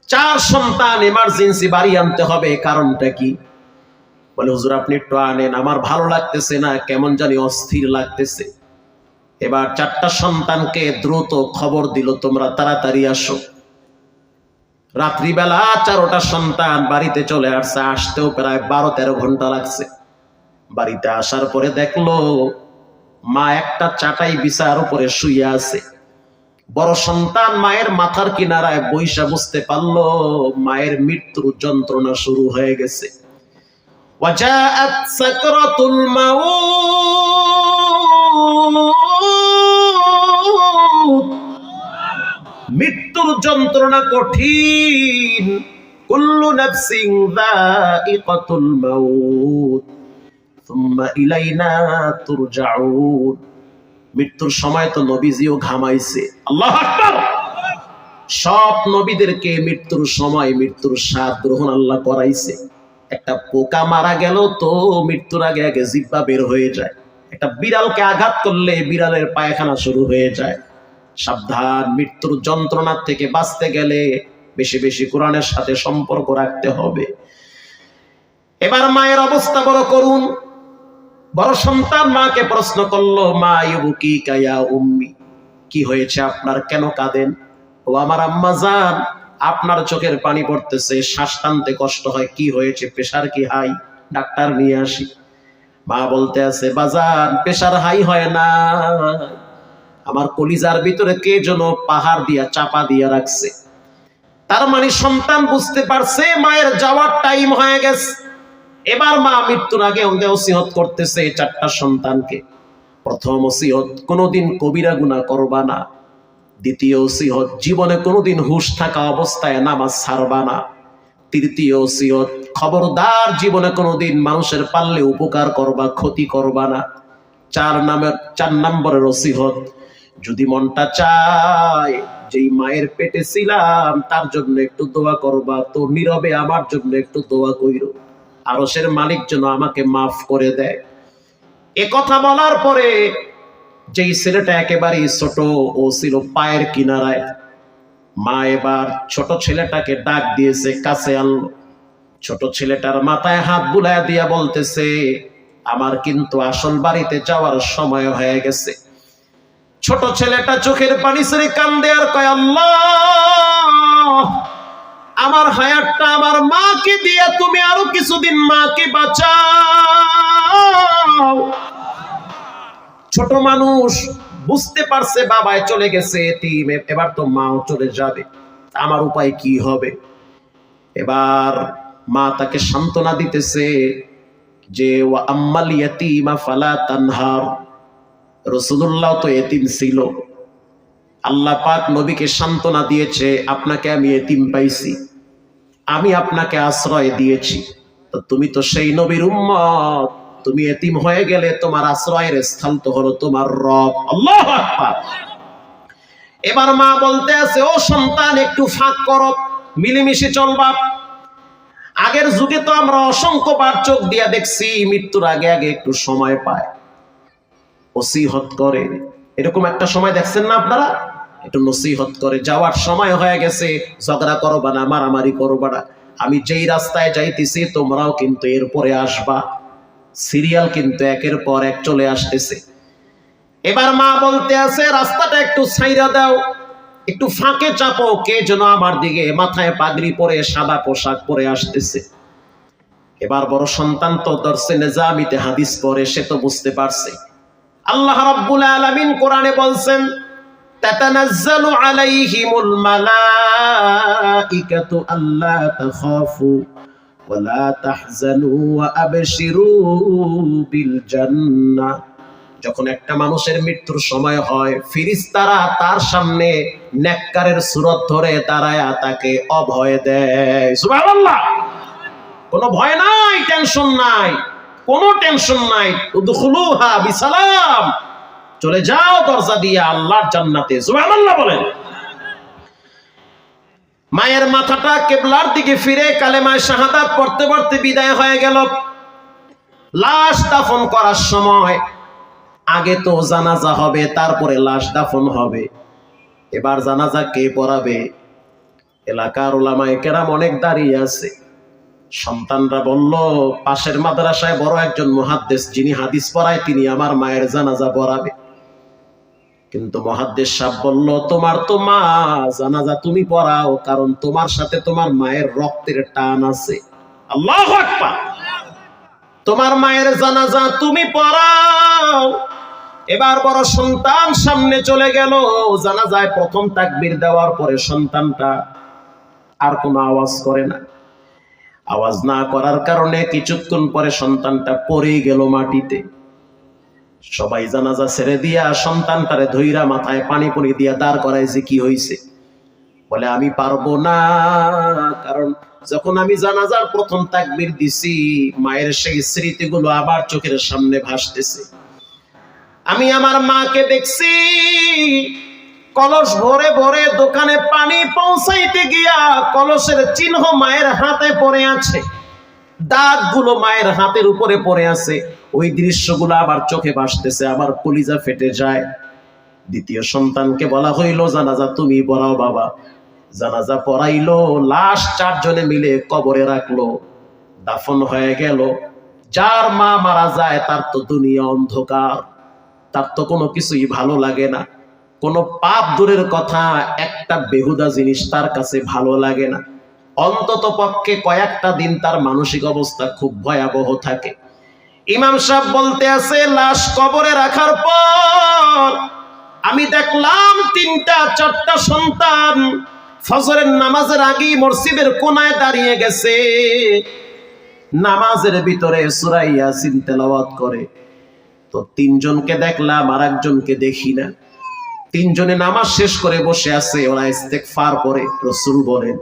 4 সন্তান ইমার্জেন্সি বাড়ি আনতে হবে, কারণটা কি? বলে, হুজুর আপনি একটু আনেন, আমার ভালো লাগতেছে না, কেমন জানি অস্থির লাগতেছে। এবার 4টা সন্তানকে দ্রুত খবর দিল, তোমরা তাড়াতাড়ি আসো। রাত্রিবেলা 4টা সন্তান বাড়িতে চলে আসছে, আসতেও প্রায় 12-13 ঘন্টা লাগছে। বাড়িতে আসার পরে দেখলো মা একটা চাটাই বিছার উপরে শুয়ে আছে। বড় সন্তান মায়ের মাথার কিনারায় বইসা বুঝতে পারলো মায়ের মৃত্যুর যন্ত্রণা শুরু হয়ে গেছে। ওয়াজাআত সাকরাতুল মাউত, মৃত্যুর যন্ত্রণা কঠিন। কুল্লু নাফসিন যায়িকাতুল মাউত সুম্মা ইলাইনা তুরজাউন। মৃত্যুর সময় তো নবীজিও ঘামাইছে। আল্লাহু আকবার। সব নবীদেরকে মৃত্যুর সময় মৃত্যুর স্বাদ গ্রহণ আল্লাহ করাইছে। একটা পোকা মারা গেল তো মৃত্যুর আগে আগে জিহ্বা বের হয়ে যায়। একটা বিড়ালকে আঘাত করলে বিড়ালের পায়খানা শুরু হয়ে যায়। সাবধান, মৃত্যুর যন্ত্রণার থেকে বাঁচতে গেলে বেশি বেশি কোরআনের সাথে সম্পর্ক রাখতে হবে। এবার মায়ের অবস্থা বড় করুন। বড় সন্তান মাকে প্রশ্ন করলো, মা ইউবুকি কায়া উম্মি, কি হয়েছে আপনার, কেন কাঁদেন? ও আমার আম্মা জান, আপনার চোখের পানি পড়তেছে, শ্বাস টানতে কষ্ট হয়, কি হয়েছে, প্রেসার কি হাই? ডাক্তার নিয়ে আসি। মা বলতে আছে, বাজান প্রেসার হাই হয় না, আমার কলিজার ভিতরে কে যেন পাহাড় দিয়া চাপা দিয়া রাখছে। তার মানে সন্তান বুঝতে পারছে মায়ের যাওয়ার টাইম হয়ে গেছে। এবার মা মৃত্যুর আগে ওসিয়ত করতেছে চারটা সন্তানকে। প্রথম ওসিয়ত, কোনোদিন কবিরা গুনাহ করবা না। দ্বিতীয় ওসিয়ত, জীবনে কোনোদিন হুঁশ থাকা অবস্থায় নামাজ ছাড়বা না। তৃতীয় ওসিয়ত, খবরদার জীবনে কোনোদিন মানুষের পারলে উপকার করবা, ক্ষতি করবা না। চার নম্বরের ওসিয়ত, যদি মনটা চায় যেই মায়ের পেটে ছিলাম তার জন্য একটু দোয়া করবা, তো নীরবে আমার জন্য একটু দোয়া কইরো, আরশের মালিক যেন আমাকে মাফ করে দেয়। এ কথা বলার পরে যেই ছেলেটা একেবারেই ছোট, ও ছিল পায়ের কিনারায়, মা এবার ছোট ছেলেটাকে ডাক দিয়েছে, কাছে আনলো। ছোট ছেলেটার মাথায় হাত বুলায় দিয়া বলতেছে, আমার কিন্তু আসল বাড়িতে যাওয়ার সময় হয়ে গেছে। ছোট ছেলেটা চোখের পানি ছেড়ে কান্দে আর কয়, আল্লাহ, আমার হায়াতটা আমার মাকে দিয়ে তুমি আরো কিছুদিন মাকে বাঁচাও। ছোট মানুষ বুঝতে পারছে বাবায় চলে গেছে, এবার তো মাও চলে যাবে, আমার উপায় কি হবে? এবার মা তাকে সান্ত্বনা দিতেছে যে, ওয়া আম্মাল ইয়াতীমা ফালা তানহার। রাসূলুল্লাহ তো এতিম ছিল, আল্লাহ পাক নবীকে সান্ত্বনা দিয়েছে, আপনাকে আমি এতিম পাইছি, আমি আপনাকে আশ্রয় দিয়েছি, তো তুমি তো সেই নবীর উম্মত, তুমি এতিম হয়ে গেলে তোমার আশ্রয়ের স্থান তো হলো তোমার রব। আল্লাহু আকবার। এবার মা বলতে আছে, ও সন্তান একটু ফাঁক করো, মিলেমিশে চলবা। আগের যুগে তো আমরা অসংখ্যবার চোখ দিয়া দেখছি মৃত্যুর আগে আগে একটু সময় পায়, নসিহত করে। এরকম একটা সময় দেখছেন না আপনারা? একটু নসিহত করে, যাওয়ার সময় হয়ে গেছে, ঝগড়া করবা না, মারামারি করবা না, আমি যেই রাস্তায় যাইতেছি তোমরাও কিন্তু এরপরে আসবা। সিরিয়াল কিন্তু একের পর এক চলে আসতেছে। এবার মা বলতে আছে, রাস্তাটা একটু ছাইরা দাও, একটু ফাঁকে চাপো, কে যেন আমার দিকে মাথায় পাগড়ি পরে সাদা পোশাক পরে আসতেছে। এবার বড় সন্তান তো দর্শে নিজামিতে হাদিস পড়ে, সে তো বুঝতে পারছে। আল্লাহ রাব্বুল আলামিন কোরআনে বলছেন, তাতানাজ্জালু আলাইহিমুল মালাইকাতু আল্লা তাখাফু ওয়া লা তাহজানু ওয়া আবশিরু বিল জান্নাহ। যখন একটা মানুষের মৃত্যুর সময় হয়, ফেরেশতারা তার সামনে নেককারের সূরত ধরে দাঁড়ায়া তাকে অভয় দেয়। সুবহানাল্লাহ। কোনো ভয় নাই, টেনশন নাই, কোনো টেনশন নাই। উদখুলুহা বিসালাম, চলে যাও দরজা দিয়ে আল্লাহর জান্নাতে। সুবহানাল্লাহ বলেন। মায়ের মাথাটা কিবলার দিকে ফিরে কালেমায়ে শাহাদাত পড়তে পড়তে বিদায় হয়ে গেল। লাশ দাফন করার সময় আগে তো জানাজা হবে, তারপরে লাশ দাফন হবে। এবার জানাজা কে পড়াবে? এলাকার উলামায়ে কেরাম অনেক দাঁড়িয়ে আছে। সন্তানরা বলল, পাশের মাদ্রাসায় বড় একজন মুহাদ্দিস যিনি হাদিস পড়ায় তিনি আমার মায়ের জানাজা পড়াবে। কিন্তু মুহাদ্দিস সাহেব বলল, তোমার তো মা, জানাজা তুমি পড়াও, কারণ তোমার সাথে তোমার মায়ের রক্তের টান আছে। আল্লাহু আকবার। তোমার মায়ের জানাজা তুমি পড়াও। এবার বড় সন্তান সামনে চলে গেল। জানাজায় প্রথম তাকবীর দেওয়ার পরে সন্তানটা আর কোনো আওয়াজ করে না। আওয়াজ না করার কারণে কিছুক্ষণ পরে সন্তানটা পড়ে গেল মাটিতে। সবাই জানাজা ছেড়ে দিয়া সন্তানটারে ধইরা মাথায় পানি পনি দিয়া দাঁড় করাইছে। কি হইছে? বলে আমি পারবো না, কারণ যখন আমি জানাজার প্রথম তাকবীর দিছি মায়ের সেই স্মৃতিগুলো আবার চোখের সামনে ভাসতেছে। আমি আমার মাকে দেখছি কলস ভরে ভরে দোকানে পানি পৌঁছাইতে গিয়া কলসের চিহ্ন মায়ের হাতে পড়ে আছে, দাগগুলো মায়ের হাতের উপরে পড়ে আছে। ওই দৃশ্যগুলো আবার চোখে ভাসতেছে, আমার কলিজা ফেটে যায়। দ্বিতীয় সন্তানকে বলা হইল জানাজা তুমি পড়াও বাবা। জানাজা পড়াইলো, লাশ 4 জনে মিলে কবরে রাখলো, দাফন হয়ে গেল। যার মা মারা যায় তার তো দুনিয়া অন্ধকার, তার তো কোনো কিছুই ভালো লাগে না। কোনো পাপ দূরের কথা, একটা বেহুদা জিনিস তার কাছে ভালো লাগে না। অন্তত পক্ষে কয়েকটা দিন তার মানসিক অবস্থা খুব ভয়াবহ থাকে। ইমাম সাহেব বলতে আছে লাশ কবরে রাখার পর আমি দেখলাম 3টা 4টা সন্তান ফজরের নামাজের আগেই মসজিদের কোনায় দাঁড়িয়ে গেছে, নামাজের ভিতরে সূরা ইয়াসিন তেলাওয়াত করে। তো 3 জনকে দেখলাম, আর একজনকে দেখি না। 3 জনে নামাজ শেষ করে বসে আছে, ওরা ইস্তেগফার পড়ে। রাসূল বলেন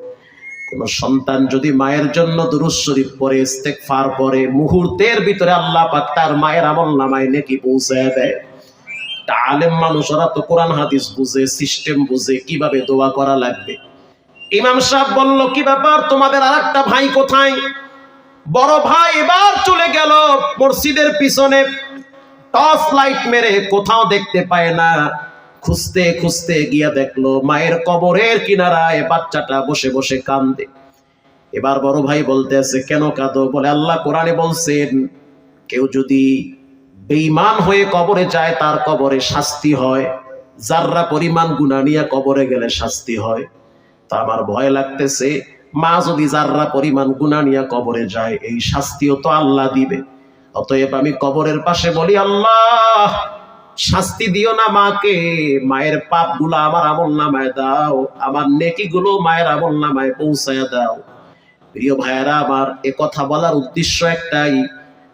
কোন সন্তান যদি মায়ের জন্য দুরূদ শরীফ পড়ে, ইস্তেগফার পড়ে, মুহূর্তের ভিতরে আল্লাহ পাক তার মায়ের আমলনামায় নেকি পৌঁছায় দেয়। আলেম মানুষ, ওরা তো কোরআন হাদিস বুঝে, সিস্টেম বুঝে, কিভাবে দোয়া করা লাগবে। ইমাম সাহেব বলল কি ব্যাপার, তোমাদের আরেকটা ভাই কোথায়? বড় ভাই এবার চলে গেল মসজিদের পিছনে, টর্চ লাইট মেরে কোথাও দেখতে পায় না। খুঁজতে খুঁজতে গিয়া দেখলো মায়ের কবরের কিনারায় বাচ্চাটা বসে বসে কান্দে। এবার বড় ভাই বলতে আছে কেন কাঁদো? বলে আল্লাহ কোরআনে বলছেন কেউ যদি বেঈমান হয়ে কবরে যায় তার কবরে শাস্তি হয়, যাররা পরিমাণ গুনাহ নিয়ে কবরে গেলে শাস্তি হয়। তা আমার ভয় লাগতেছে, মা যদি যাররা পরিমাণ গুনাহ নিয়ে কবরে যায় এই শাস্তিও তো আল্লাহ দিবে। অতএব আমি কবরের পাশে বলি আল্লাহ শাস্তি দিও না মাকে, মায়ের পাপগুলো আমার আমলনামায় দাও, আমার নেকিগুলো মায়ের আমলনামায় পৌঁছায়া দাও। প্রিয় ভাইয়েরা আমার, এ কথা বলার উদ্দেশ্য একটাই,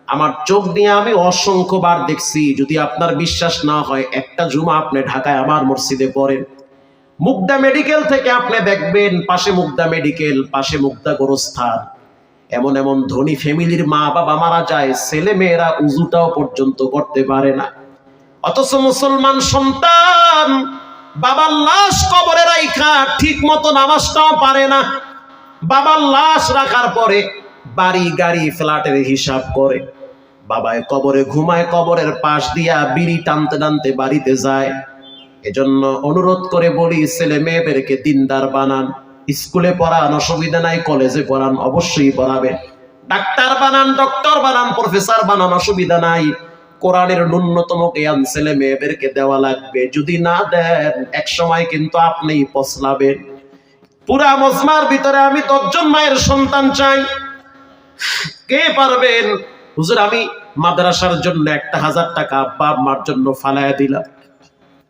আমার চোখ দিয়ে আমি অসংখ্যবার দেখছি। যদি আপনার বিশ্বাস না হয় একটা জুমা আপনি ঢাকায় আমার মসজিদে পড়েন, মুগদা মেডিকেল থেকে আপনি দেখবেন পাশে মুগদা মেডিকেল, পাশে মুগদা গোরস্থান। এমন এমন ধনী ফ্যামিলির মা বাবা মারা যায়, ছেলে মেয়েরা উজুটাও পর্যন্ত করতে পারে না। অথচ মুসলমান সন্তান বাবার লাশ কবরে রাখা ঠিক মতো নামাজটাও পারে না। বাবার লাশ রাখার পরে বাড়ি গাড়ি ফ্ল্যাটের হিসাব করে, বাবায় কবরে ঘুমায়, কবরের পাশ দিয়া বিড়ি টানতে টানতে বাড়িতে যায়। এজন্য অনুরোধ করে বলি ছেলে মেয়েদেরকে দিনদার বানান, স্কুলে পড়ান অসুবিধা নাই, কলেজে পড়ান অবশ্যই পড়াবেন, ডাক্তার বানান, ডক্টর বানান, প্রফেসর বানান অসুবিধা নাই। কোরআনের ন্যূনতম জ্ঞান ছেলে মেয়েদেরকে দেওয়া লাগবে। যদি না দেন এক সময় কিন্তু আপনিই পছলাবেন। পুরা মজমার ভিতরে আমি 10 জন মায়ের সন্তান চাই। কে পারবেন? হুজুর আমি মাদ্রাসার জন্য 1000 টাকা বাপ মার জন্য ফালায়া দিলাম।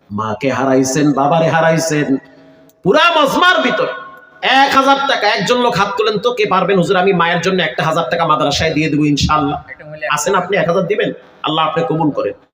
মাকে হারাইছেন, বাবারে হারাইছেন, পুরা মজমার ভিতর 1000 টাকা। একজন লোক হাত তুলেন তো, কে পারবেন? হুজুর আমি মায়ের জন্য 1000 টাকা মাদ্রাসায় দিয়ে দেবো ইনশাআল্লাহ। আছেন আপনি 1000 দিবেন? আল্লাহ আপনি কবুল করেন।